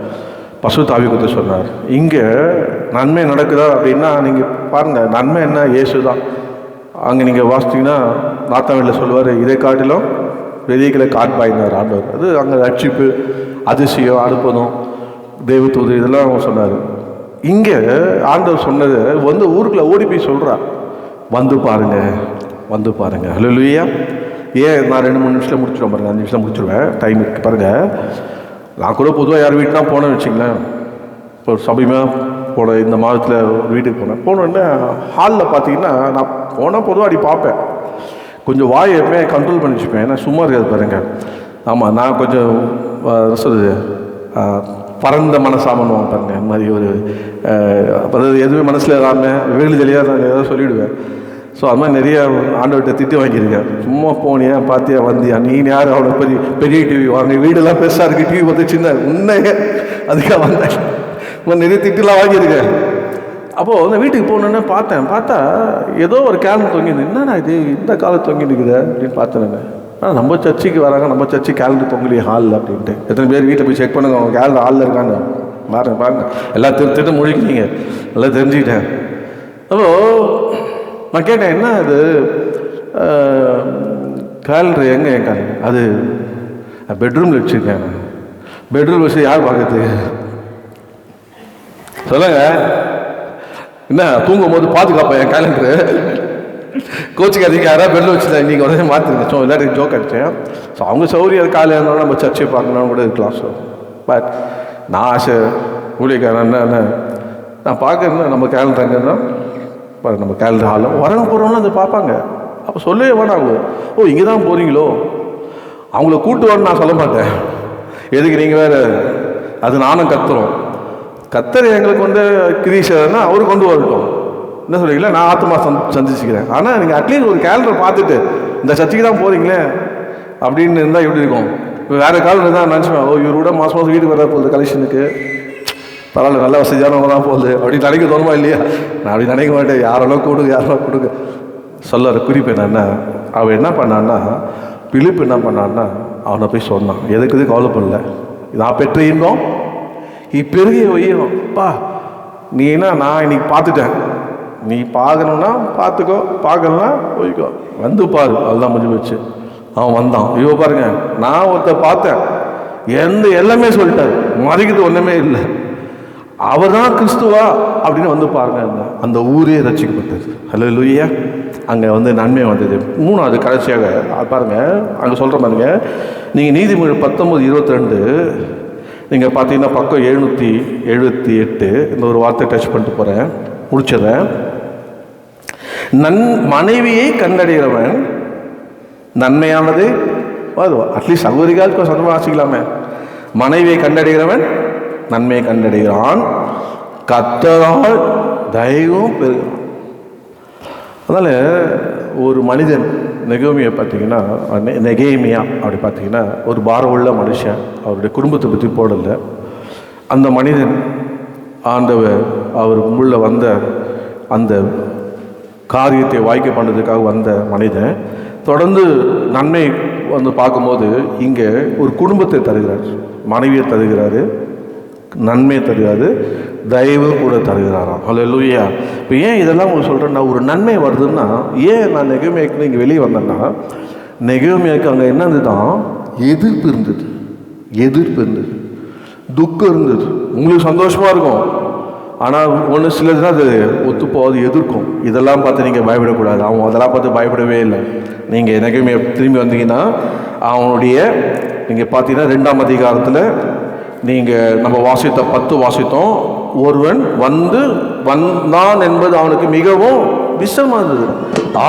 பசுத்த ஆவியை சொன்னார். இங்கே நன்மை நடக்குதா அப்படின்னா நீங்கள் பாருங்கள், நன்மை என்ன? இயேசு தான். அங்கே நீங்கள் வாசித்தீங்கன்னா நாத்தாமில் சொல்லுவார், இதை காட்டிலும் வெளியே காட்பாயினார் ஆண்டவர். அது அங்கே ரட்சிப்பு, அதிசயம், அனுப்பதும், தெய்வத்தூது இதெல்லாம் அவர் சொன்னார். இங்கே ஆண்டவர் சொன்னது வந்து ஊருக்குள்ளே ஓடி போய் சொல்கிறா, வந்து பாருங்க, வந்து பாருங்க. ஹல்லேலூயா. ஏன் நான் 2-3 நிமிஷத்தில் முடிச்சிடுவேன் பாருங்கள், 5 நிமிஷத்தில் முடிச்சிடுவேன், டைம் இருக்குது பாருங்கள். நான் கூட பொதுவாக யார் வீட்டுனா போனேன்னு வச்சிங்களேன், இப்போ சமயமாக போன இந்த மாதத்தில் வீட்டுக்கு போனோடனே ஹாலில் பார்த்தீங்கன்னா நான் போனால் பொதுவாக அப்படி பார்ப்பேன், கொஞ்சம் வாயை எப்பவுமே கண்ட்ரோல் பண்ணி வச்சுப்பேன், ஏன்னா சும்மா இருக்காது பாருங்கள். ஆமாம், நான் கொஞ்சம் சொல்லுது பரந்த மனசாமனுவாங்க பாருங்க, அந்த மாதிரி ஒரு அதாவது எதுவுமே மனசில் இல்லாமல் வேலுதலியாக நான் ஏதாவது சொல்லிவிடுவேன். ஸோ அது மாதிரி நிறைய ஆண்டவர்கிட்ட திட்டு வாங்கியிருக்கேன். சும்மா போனியா, பார்த்தியா, வந்தியா, நீ யார், அவ்வளோ பெரிய டிவி வாங்க, வீடெல்லாம் பெருசாக இருக்குது, டிவி பார்த்து சின்ன உன்னையே அதுக்காக வந்தேன். நிறைய திட்டுலாம் வாங்கியிருக்கேன். அப்போது அந்த வீட்டுக்கு போனோன்னே பார்த்தா ஏதோ ஒரு கேலண்டர் தொங்கிது. என்னன்னா இது இந்த காலம் தொங்கி நிற்குது அப்படின்னு பார்த்தேன். ஆனால் நம்ம சர்ச்சுக்கு வராங்க, நம்ம சர்ச்சு கேலண்டர் தொங்கலையே ஹாலில் அப்படின்ட்டு. எத்தனை பேர் வீட்டில் போய் செக் பண்ணுங்க, அவங்க கேலண்டர் ஹாலில் இருக்காங்க பாருங்க. எல்லாம் திட்டு முழிக்கிறீங்க, எல்லாம் தெரிஞ்சுக்கிட்டேன். அப்போ நான் கேட்டேன், என்ன அது கேலண்டர் எங்கே? என் கேலண்டர் அது பெட்ரூமில் வச்சுருக்கேன். பெட்ரூம் வச்சு யார் பார்க்கறதுக்கு சொல்லுங்க? என்ன தூங்கும் போது பாதுகாப்பேன் என் கேலண்டரு. கோச்சிக்கு அதிகம் யாராவது பெல்ல வச்சுதான் இன்றைக்கி உடனே மாற்றிருங்க. ஸோ எல்லாருக்கும் ஜோக் அடித்தேன். ஸோ அவங்க சௌரியம் காலையில் இருந்தாலும் நம்ம சர்ச்சை பார்க்கணும்னு கூட இருக்கலாம். ஸோ பட் நான் ஆசை ஊழியக்காரன் என்ன நான் பார்க்குறேன்னா நம்ம கேலண்டர் எங்கன்னா பாருங்க, நம்ம கேலண்டர் ஹாலில் வரவங்க போகிறவங்களும் அதை பார்ப்பாங்க. அப்போ சொல்லவே வேணாம் அவங்க, ஓ இங்கே தான் போகிறீங்களோ, அவங்கள கூட்டு வரணும்னு நான் சொல்ல மாட்டேன். எதுக்கு நீங்கள் வேறு, அது நானும் கத்துறோம். கத்தர் எங்களுக்கு வந்து கிரீஷர்னா அவரு கொண்டு வரட்டும், என்ன சொல்றீங்களா, நான் ஆத்மா சந்திச்சுக்கிறேன். ஆனால் நீங்கள் அட்லீஸ்ட் ஒரு கேலண்டர் பார்த்துட்டு இந்த சர்ச்சைக்கு தான் போகிறீங்களே அப்படின்னு இருந்தால் எப்படி இருக்கும்? இப்போ வேறு காலம் தான் நினச்சிப்பேன், ஓ இவரோட மாதம் வீட்டுக்கு வர போகுது கலெக்ஷனுக்கு, பரவாயில்ல நல்ல வசதியானவங்க தான் போகுது அப்படின்னு நினைக்க தோணுமா இல்லையா? நான் அப்படி நினைக்க மாட்டேன். யாரெல்லாம் கொடுங்க சொல்ல குறிப்பு என்னன்னா, அவன் என்ன பண்ணான்னா, பிலிப்பு என்ன பண்ணான்னா அவனை போய் சொன்னான், எதுக்கு கவலை பண்ணல, நான் பெற்ற இன்பம் பெருகிய வையும் பா, நீனா நான் இன்னைக்கு பார்த்துட்டேன், நீ பார்க்கணுன்னா பார்த்துக்கோ, பார்க்கணும்னா போய்க்கோ, வந்து பாரு, அதுதான் முடிஞ்சு வச்சு. அவன் வந்தான். ஐயோ பாருங்க, நான் ஒருத்தர் பார்த்தேன், எல்லாமே சொல்லிட்டார், மறைக்கிறது ஒன்றுமே இல்லை, அவர் தான் கிறிஸ்துவா அப்படின்னு வந்து பாருங்க, அந்த ஊரே ரட்சிக்கப்பட்டது. ஹல்லேலூயா. அங்கே வந்து நன்மை வந்தது. மூணாவது கடைசியாக பாருங்க, அங்கே சொல்கிற பாருங்க, நீங்கள் நீதிமொழி 19:22 நீங்கள் பார்த்தீங்கன்னா பக்கம் 778 இந்த ஒரு வார்த்தை டச் பண்ணிட்டு போகிறேன், முடிச்சதை. மனைவியை கண்டடைகிறவன் நன்மையானது அட்லீஸ்ட் சகோதரிகளுக்கு சொந்தமாக வாசிக்கலாமே. மனைவியை கண்டடைகிறவன் நன்மையை கண்டடைகிறான், கர்த்தரால் தயவும் பெறுகிறான். அதனால் ஒரு மனிதன் நெகேமியா பார்த்தீங்கன்னா, நெகேமியா அப்படி பார்த்தீங்கன்னா ஒரு பாரம் உள்ள மனுஷன். அவருடைய குடும்பத்தை பற்றி போடலை. அந்த மனிதன் ஆண்டவர் அவர் உள்ள வந்த அந்த காரியத்தை வாய்க்க பண்ணுறதுக்காக வந்த மனிதன் தொடர்ந்து நன்மை வந்து பார்க்கும்போது இங்கே ஒரு குடும்பத்தை தருகிறார், மனைவியை தருகிறாரு, நன்மையை தருகிறாரு, தயவு கூட தருகிறாராம். ஹல்லேலூயா. இப்போ ஏன் இதெல்லாம் உங்களுக்கு சொல்கிறேன்னா, ஒரு நன்மை வருதுன்னா, ஏன் நான் நெகேமியாவுக்கு இங்கே வெளியே வந்தேன்னா, நெகேமியாவுக்கு அங்கே என்ன இருந்துதான், எதிர்ப்பு இருந்தது, துக்கம் இருந்தது. உங்களுக்கு சந்தோஷமாக இருக்கும், ஆனால் ஒன்று சிலதுனா அது ஒத்துப்போது எதிர்க்கும். இதெல்லாம் பார்த்து நீங்கள் பயப்படக்கூடாது. அவன் அதெல்லாம் பார்த்து பயப்படவே இல்லை. நீங்கள் நெகேமியா திரும்பி வந்தீங்கன்னா அவனுடைய நீங்கள் பார்த்தீங்கன்னா 2ஆம் அதிகாரத்தில் நீங்கள் நம்ம வாசித்த 10 வாசித்தோம். ஒருவன் வந்தான் என்பது அவனுக்கு மிகவும் விஷமாக இருந்தது.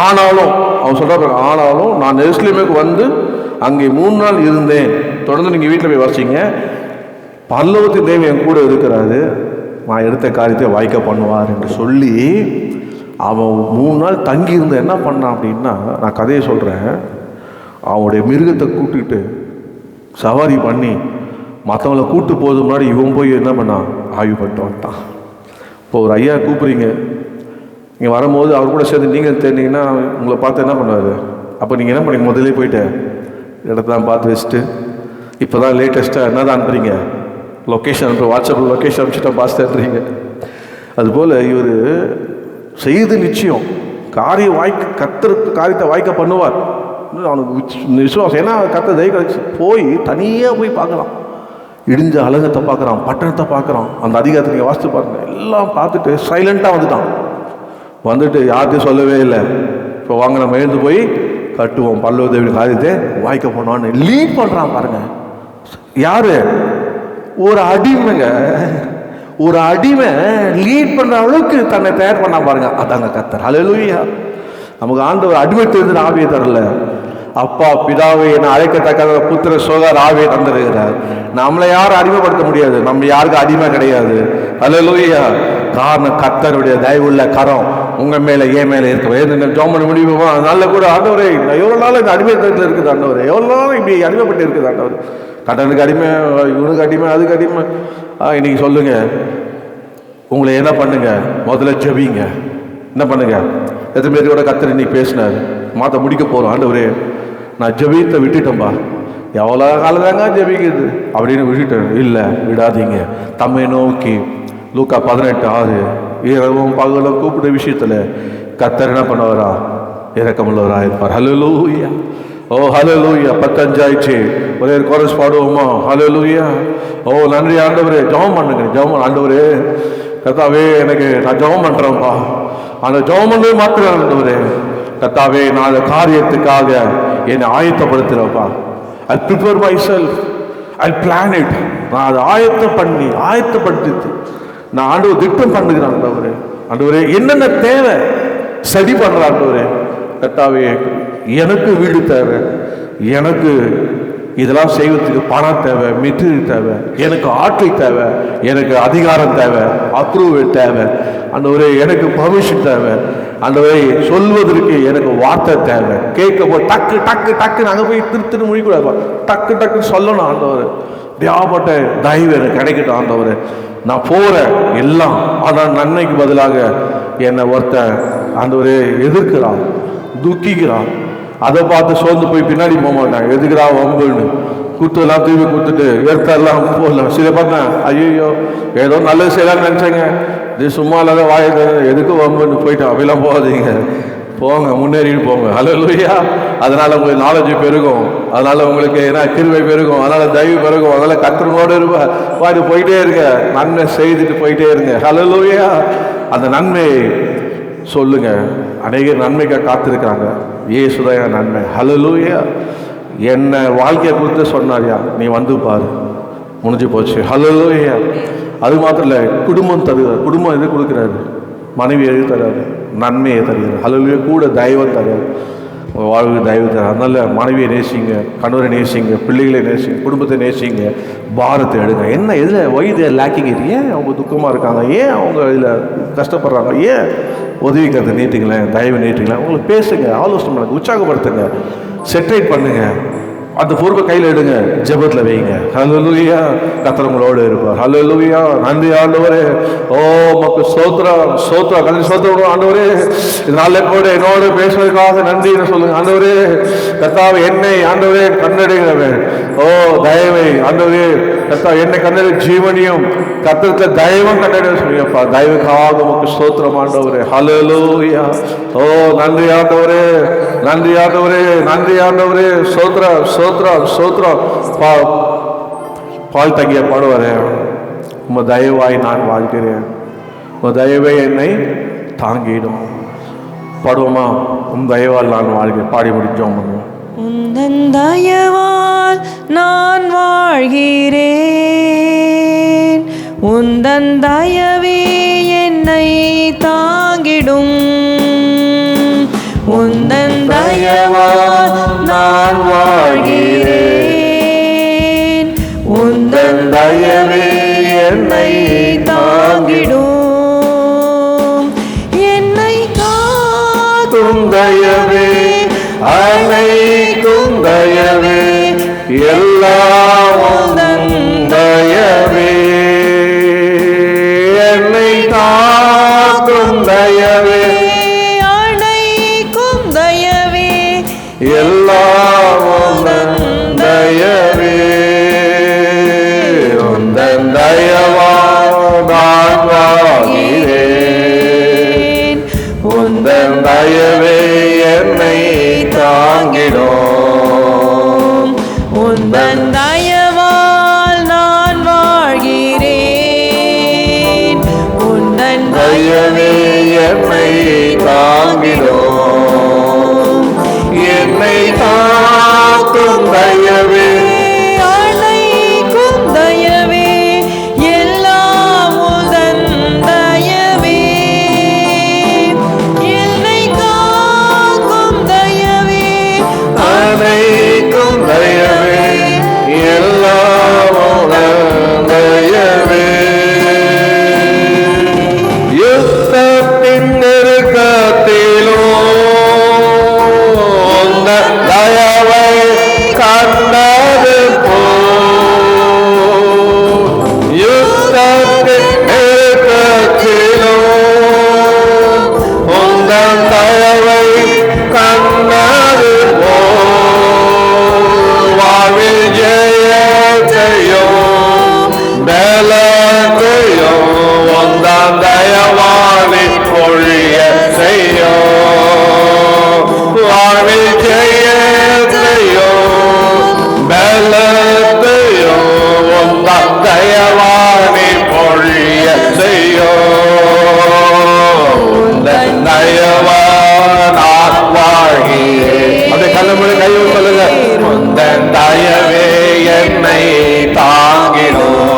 ஆனாலும் அவன் சொல்கிற, ஆனாலும் நான் எருசலேமுக்கு வந்து அங்கே 3 நாள் இருந்தேன். தொடர்ந்து நீங்கள் வீட்டில் போய் வாசிங்க. பரலோகத்தின் தேவன் என் கூட இருக்கிறாரு, நான் எடுத்த காரியத்தை வாய்க்க பண்ணுவார் என்று சொல்லி அவன் 3 நாள் தங்கியிருந்து என்ன பண்ணான் அப்படின்னா, நான் கதையை சொல்கிறேன். அவனுடைய மிருகத்தை கூப்பிட்டுக்கிட்டு சவாரி பண்ணி மற்றவங்கள கூப்பிட்டு போகிறது முன்னாடி இவன் போய் என்ன பண்ணான், ஆய்வு பண்ணிட்டு வந்துட்டான். இப்போ ஒரு ஐயா கூப்பிட்றீங்க, நீங்கள் வரும்போது அவர் கூட சேர்ந்து நீங்கள் தெரிஞ்சிங்கன்னா உங்களை பார்த்து என்ன பண்ணுவார்? அப்போ நீங்கள் என்ன பண்ணீங்க, முதலே போயிட்டு இடத்தான் பார்த்து வச்சுட்டு இப்போ தான் லேட்டஸ்ட்டாக என்ன தான் அனுப்புறீங்க, லொக்கேஷன் அனுப்பி, வாட்ஸ்அப்பில் லொக்கேஷன் அனுப்பிச்சுட்டா பாஸ் தருறீங்க. அதுபோல் இவர் செய்து நிச்சயம் காரியத்தை வாய்க்க பண்ணுவார் அவனுக்கு விசுவாசம். ஏன்னா கர்த்தர் தயவு கழிச்சு போய் தனியாக போய் பார்க்கலாம், இடிஞ்ச அலங்கத்தை பார்க்குறான், பட்டணத்தை பார்க்குறான். அந்த அதிகாரத்தை நீங்கள் வாசித்து பாருங்க. எல்லாம் பார்த்துட்டு சைலண்ட்டாக வந்துட்டு யார்கிட்டையும் சொல்லவே இல்லை. இப்போ வாங்க நம்ம எழுந்து போய் கட்டுவோம், பல்லவதேவி காரியத்தை வாய்க்க போனோன்னு லீட் பண்ணுறான் பாருங்க. யாரு? ஒரு அடிமை லீட் பண்ணுற அளவுக்கு தன்னை தயார் பண்ணா பாருங்க. அதாங்க கர்த்தர். ஹல்லேலூயா. நமக்கு ஆண்டவர் அடிமை தெரிஞ்சு ஆவியை தரல. அப்பா பிதாவை என்னை அழைக்கத்தக்க புத்திர சோகார் ஆவியை தந்திருக்கிறார். நம்மளை யாரும் அடிமைப்படுத்த முடியாது, நம்ம யாருக்கும் அடிமை கிடையாது. ஹல்லேலூயா. காரணம் கர்த்தருடைய தயவுள்ள கரம் உங்கள் மேலே ஏன் மேலே இருக்க ஜோம் பண்ண முடியுமா? அதனால கூட ஆண்டவரே எவ்வளோ நாள் இந்த அடிமைத்தனத்தில் இருக்குது ஆண்டவர், எவ்வளோ நாள் இப்படி அடிமைப்பட்டு இருக்குது ஆண்டவர். கடனுக்கு அடிமை, இவனுக்கு அடிமை, அதுக்கு அடிமை. இன்னைக்கு சொல்லுங்க, உங்களை என்ன பண்ணுங்க, முதல்ல ஜெபிங்க. என்ன பண்ணுங்க? எத்தனை பேரோட கர்த்தர் இன்னைக்கு பேசினார், மாற்ற முடிக்க போகிறோம். ஆண்டவரே நான் ஜெபித்தை விட்டுட்டேன்பா, எவ்வளோ காலதாங்க ஜெபிக்குது அப்படின்னு விட்டுட்டேன். இல்லை, விடாதீங்க. தம்மை நோக்கி லூக்கா 18:6 இரவும் பகலும் கூப்பிட்ட விஷயத்தில் கர்த்தர் என்ன பண்ணுவாரா? இரக்கமுள்ளவராக இருப்பார். ஹல்லேலூயா. ஓ ஹல்லேலூயா. 15 ஆயிடுச்சு. ஒரே கோரஸ் பாடுவோமா? ஹல்லேலூயா. ஓ நன்றி ஆண்டவரே. ஜெபம் பண்ணுங்க, ஜெபம். ஆண்டவரே கர்த்தாவே எனக்கு நான் ஜெபம் பண்ணுறேன்ப்பா, அந்த ஜெபம் பண்ணவே மாத்திரம் ஆண்டவரே. கர்த்தாவே நான் அந்த காரியத்துக்காக என்னை ஆயத்தப்படுத்துகிறப்பா. I prepare my self, I plan it. நான் அதை ஆயத்தப்படுத்தி நான் ஆண்டவர் திட்டம் பண்ணுகிறேன். ஆண்டவரே ஆண்டவரே என்னென்ன தேவை சரி பண்ணுற ஆண்டவரே. கர்த்தாவே எனக்கு வீடு தேவை, எனக்கு இதெல்லாம் செய்வதற்கு பணம் தேவை, மெட்டீரியல் தேவை, எனக்கு ஆற்றல் தேவை, எனக்கு அதிகாரம் தேவை, அப்ரூவல் தேவை ஆண்டவரே, எனக்கு பர்மிஷன் தேவை ஆண்டவரே, சொல்வதற்கு எனக்கு வார்த்தை தேவை. கேட்க போய் டக்கு டக்கு டக்குன்னு அங்கே போய் திருத்தின்னு முடிக்கூடாது, டக்கு டக்குன்னு சொல்லணும். ஆண்டவர் வியாபட்ட தயவு எனக்கு கிடைக்கட்டும் ஆண்டவர். நான் போகிறேன் எல்லாம், ஆனால் நன்மைக்கு பதிலாக என்னை ஒருத்தன் ஆண்டவரே எதிர்க்கிறான், துக்கிக்கிறான். அதை பார்த்து சோர்ந்து போய் பின்னாடி போக மாட்டான். எதுக்குறா வம்புன்னு குத்தெல்லாம் தூக்கி கொடுத்துட்டு எடுத்தெல்லாம் போடலாம். சில பார்த்தேன், ஐயோ ஏதோ நல்லது செய்யலாம்னு நினச்சேங்க, இது சும்மா இல்லாத வாயில் எதுக்கு வம்புன்னு போயிட்டோம். அப்படிலாம் போகாதீங்க, போங்க, முன்னேறிட்டு போங்க. ஹல்லேலூயா. அதனால் உங்களுக்கு நாலேஜ் பெருகும், அதனால் உங்களுக்கு ஏன்னா கிருபை பெருகும், அதனால் தயவு பெருகும், அதனால் கர்த்தரோடு இருப்பாரு. போயிட்டே இருங்க, நன்மை செய்துட்டு போயிட்டே இருங்க. ஹல்லேலூயா. அந்த நன்மையை சொல்லுங்க. அநேகர் நன்மைக்காக காத்திருக்கிறாங்க. இயேசுதான் நன்மை. ஹல்லேலூயா. என்ன வாழ்க்கையை கொடுத்து சொன்னாரியா, நீ வந்து பாரு, முடிஞ்சு போச்சு. ஹல்லேலூயா. அது மாத்திரம் இல்லை, குடும்பம் தருகிறார். குடும்பம் எது கொடுக்குறாரு? மனைவி எழுதி தராரு, நன்மையை தருகிறது. ஹல்லேலூயா. கூட தயவை தருகிறது, உங்கள் வாழ்வு தயவு தரும். அதனால மனைவியை நேசிங்க, கணவரை நேசிங்க, பிள்ளைகளை நேசிங்க, குடும்பத்தை நேசிங்க, பாரத்தை எடுங்க. என்ன இதில் வயது லேக்கிங் இது, ஏன் அவங்க துக்கமாக இருக்காங்க, ஏன் அவங்க இதில் கஷ்டப்படுறாங்க, ஏன் உதவிக்கிறத நீட்டுங்களேன், தயவு நீட்டுங்களேன். உங்களுக்கு பேசுங்க, ஆலோசனை பண்ணுங்க, உற்சாகப்படுத்துங்க, செட்ரேட் பண்ணுங்க, அந்த பொறுப்பை கையில் எடுங்க, ஜெபத்தில் வைங்க. ஹல்லேலூயா. கர்த்தர் உங்களோடு இருப்பார். ஹல்லேலூயா. நன்றி ஆண்டவரே. ஓ மக்கள் சோத்ரம் சோத்ரா கல்வி சோத்திரம் ஆண்டவரே. இதனால கூட என்னோடு பேசுவதற்காக நன்றி சொல்லுங்க ஆண்டவரே. கர்த்தாவே என்னை ஆண்டவரே கண்டடைகிறவன், ஓ தயவை ஆண்டவரே, கர்த்தா என்னை கண்டடை ஜீவனியும் கர்த்தரத்தில் தயவும் கண்டடை சொல்லியப்பா. தயவுக்காக உமக்கு ஸ்தோத்திரம் ஆண்டவரே. ஹல்லேலூயா. ஓ நன்றி ஆண்டவரே, நன்றி ஆண்டவரே, நன்றி ஆண்டவரே. சோத்ரம் சோத்ரம் சோத்ரம். பால் தங்கிய பாடுவாரே, உம தயவாய் நான் வாழ்கிறேன், உம தயவை என்னை தாங்கிடும். பாடுவோமா? உம் தயவால் நான் வாழ்கிறேன். பாடி முடிச்சோம்.
உந்தன் தயவால் நான் வாழ்கிறேன், உந்தன் தயவே என்னை தாங்கிடும், உந்தன் தயவால் நான் வாழ்கிறேன், உந்தன் தயவே என்னை தாங்கிடும், என்னை காக்கும் தயவே, அனைக்கும் தயவே, எல்லாம் உந்தன் தயவே, என்னை காக்கும் தயவே, அனைக்கும் தயவே, எல்லாம் உந்தன் தயவே, உந்தன் தயவால் நான் வாழ்கிறேன், உந்தன் தயவே என்னை தாங்கிடும், உந்தன் தயவால் நான் வாழ்கிறேன், உந்தன் தயவே என்னை தாங்கிடும், என்னை காக்கும் தயவே, அனைக்கும் தயவே, எல்லாம் உந்தன் தயவே, என்னை காக்கும் தயவே, அனைக்கும் தயவே, எல்லாம் உந்தன் தயவே. யுத்தத்தின் நெருக்கத்திலும் உந்தன் தயவை கண்டது போல், யுத்தத்தின் நெருக்கத்திலும் உந்தன் தயவை கண்டது போல், வாழ்வில் ஜெயத்தையும் பலத்தையும் உந்தன் தயவாலே பொழிய செய்யும், வாழ்வில் ஜெயத்தையும் பலத்தையும் உந்தன் தயவாலே பொழிய செய்யும், உந்தன் தயவால் நான் வாழ்கிறேன். அப்படியே கண்ணு கையை சொல்லுங்க. உந்தன் தயவே என்னை தாங்கிடும்,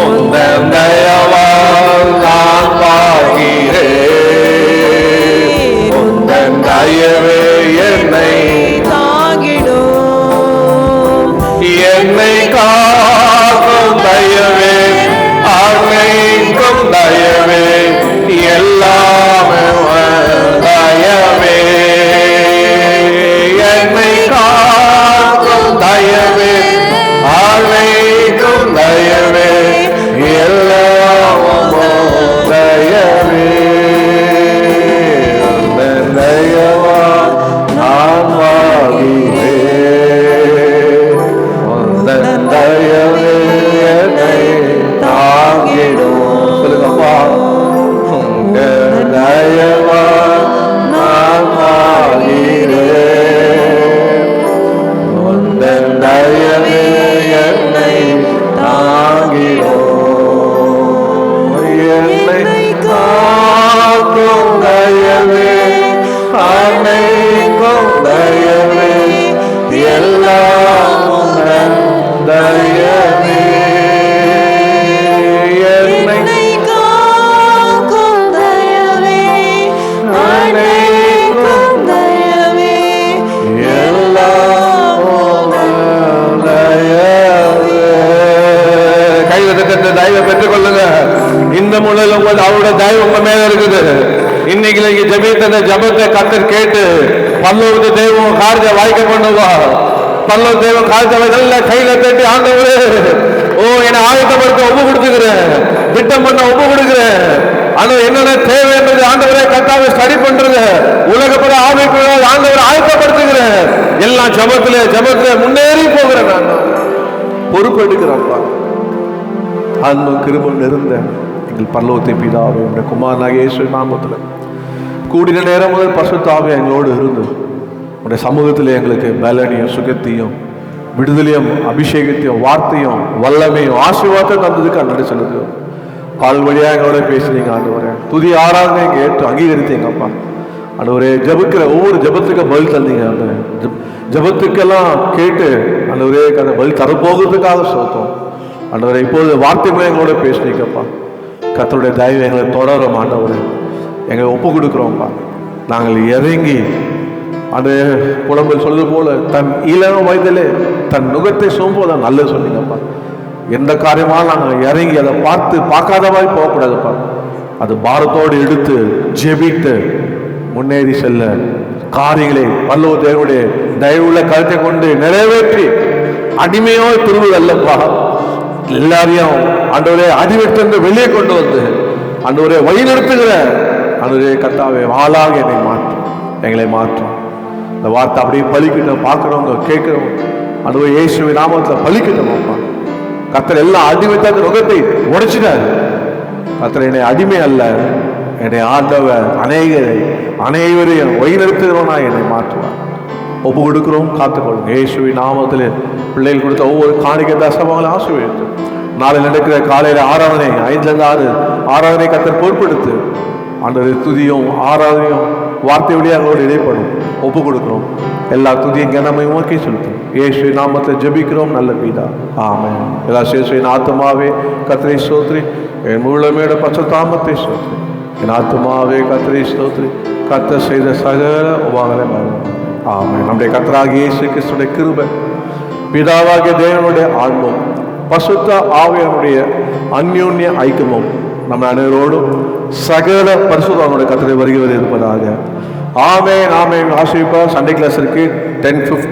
உந்தன் தயவால் நான் வாழ்கிறேன், உந்தன் தயவே என்னை தாங்கிடும், என்னை காக்கும் தயவே, அனைக்கும் தயவே, எல்லாமே தயவே, என்னை காக்கும் தயவே, அனைக்கும் தயவே, எல்லாம் தயவே, உந்தன் தயவால் நான் வாழ்கிறேன், உந்தன் தயவே என்னை தாங்கிடும். சொல்லுங்கப்பா. உந்தன்
பெற்றுக்கொள்ளுங்க. இந்த முறையில் அவருடைய தயவு உங்க மேல இருக்குது. இன்னைக்கு நீங்க ஜெபித்த ஜபத்தை கத்தர் கேட்டு பல்லோக தெய்வம் காரியத்தை வாய்க்க பண்ணுவா. பல்லோக தெய்வம் காரியத்தை கையில தட்டி, ஆண்டவரே ஓ என்னை ஆயத்தப்படுத்த ஒப்பு கொடுத்துக்கிறேன், திட்டம் பண்ண ஒப்பு கொடுக்கிறேன். ஆனா என்னென்ன தேவைன்றது ஆண்டவரே கத்தாவை ஸ்டடி பண்றது, உலகப்பட ஆவிக்குள்ள ஆண்டவரை ஆயத்தப்படுத்துகிறேன். எல்லாம் ஜபத்துல முன்னேறி போகிறேன். நான் பொறுப்பு எடுக்கிறப்பா. அன்பு கிருபம் நிறைந்த எங்கள் பரலோகத்தை பிதாவே, உடைய குமாரனாகிய இயேசு நாமத்தில் கூடின நேரம் முதல் பரிசுத்த ஆவி எங்களோடு இருந்து உடைய சமூகத்தில் எங்களுக்கு பலனையும் சுகத்தையும் விடுதலையும் அபிஷேகத்தையும் வார்த்தையும் வல்லமையும் ஆசீர்வாதத்தை தந்ததுக்கு நன்றி செலுத்துவோம். பால் வழியாக எங்களோட பேசுனீங்க ஆண்டவரே. துதி ஆராதனை எங்க ஏற்று அங்கீகரித்தீங்கப்பா ஆண்டவரே. ஜபிக்கிற ஒவ்வொரு ஜபத்துக்கும் பதில் தந்தீங்க. அந்த ஜபத்துக்கெல்லாம் கேட்டு ஆண்டவரே அந்த பதில் தரப்போகிறதுக்காக சோத்தோம் ஆண்டவரே. இப்போது வார்த்தை மூலம் எங்களோட பேசுனீங்கப்பா. கர்த்தருடைய தயவு எங்களை தொடரும் ஆண்டவரே. எங்களை ஒப்பு கொடுக்குறோம்ப்பா. நாங்கள் இறங்கி அந்த புலம்பல் சொல்வது போல தன் இளம் வயதிலே தன் நுகத்தை சோம்போதான் நல்லது சொன்னீங்கப்பா. எந்த காரியமாக நாங்கள் இறங்கி அதை பார்க்காத மாதிரி போகக்கூடாதுப்பா. அது பாரத்தோடு எடுத்து ஜெபித்து முன்னேறி செல்ல காரியங்களை பல்லவ தேவனுடைய தயவுள்ள கருத்தை கொண்டு நிறைவேற்றி அடிமையோ திருவுதல்லப்பா. எல்லாரையும் ஆண்டவரே அடிவெட்டு வெளியே கொண்டு வந்து ஆண்டவரே வழிநடத்துகிற ஆண்டவரே கர்த்தாவே வாளாக என்னை மாற்றும், எங்களை மாற்றும். இந்த வார்த்தை அப்படியே பலிக்கிட்டோம். பார்க்குறவங்க கேட்குறவங்க ஆண்டவரே இயேசுவின் நாமத்தில் பலிக்கிட்டோம்ப்பா. கர்த்தர் எல்லாம் அடிமைத்த நுகத்தை உடைச்சிட்டாரு. கர்த்தர் என்னை அடிமை அல்ல, என்னை ஆண்டவர் அனைவரையும் வழிநடத்துகிறவனா என்னை மாற்றுவார். ஒப்பு கொடுக்கிறோம். காத்துக்கொள்ளுங்க. இயேசுவின் நாமத்தில் பிள்ளைகள் கொடுத்த ஒவ்வொரு காணிக்கை தசமங்களை ஆசீர்வதித்து நாளை நடக்கிற காலையில் ஆராதனை 5 ஆராதனை கர்த்தர் பொறுப்படுத்து ஆண்டவரே. துதியும் ஆராதனையும் வார்த்தை வழியாக அவங்களோடு இடைப்படும். ஒப்பு கொடுக்கிறோம். எல்லா துதியும் கனமையும் நோக்கி செலுத்தும். இயேசு நாமத்தை ஜெபிக்கிறோம் நல்ல பிதா, ஆமென். எல்லா சேசுவின் ஆத்மாவே கர்த்தரை ஸ்தோத்திரி, என் முழுமையோட பரிசுத்தாமத்தை ஸ்தோத்திரி. என் ஆத்மாவே கர்த்தரை ஸ்தோத்திரி, கர்த்தர் செய்த சகல உபகாரங்களை மறவாதே. ஆமென். நம்முடைய கர்த்தராகிய இயேசு கிறிஸ்துவின் கிருபை, பிதாவாகிய தேவனுடைய அன்பும் பரிசுத்த ஆவியானுடைய அந்யோன்ய ஐக்கியமும் நம்ம அனைவரோடும் சகல பரிசுத்தனுடைய கர்த்தரை வருகிறது இருப்பதாக. ஆமென். ஆமென். ஆசீர்வாதம். சண்டே கிளாஸ் இருக்கு 10:50.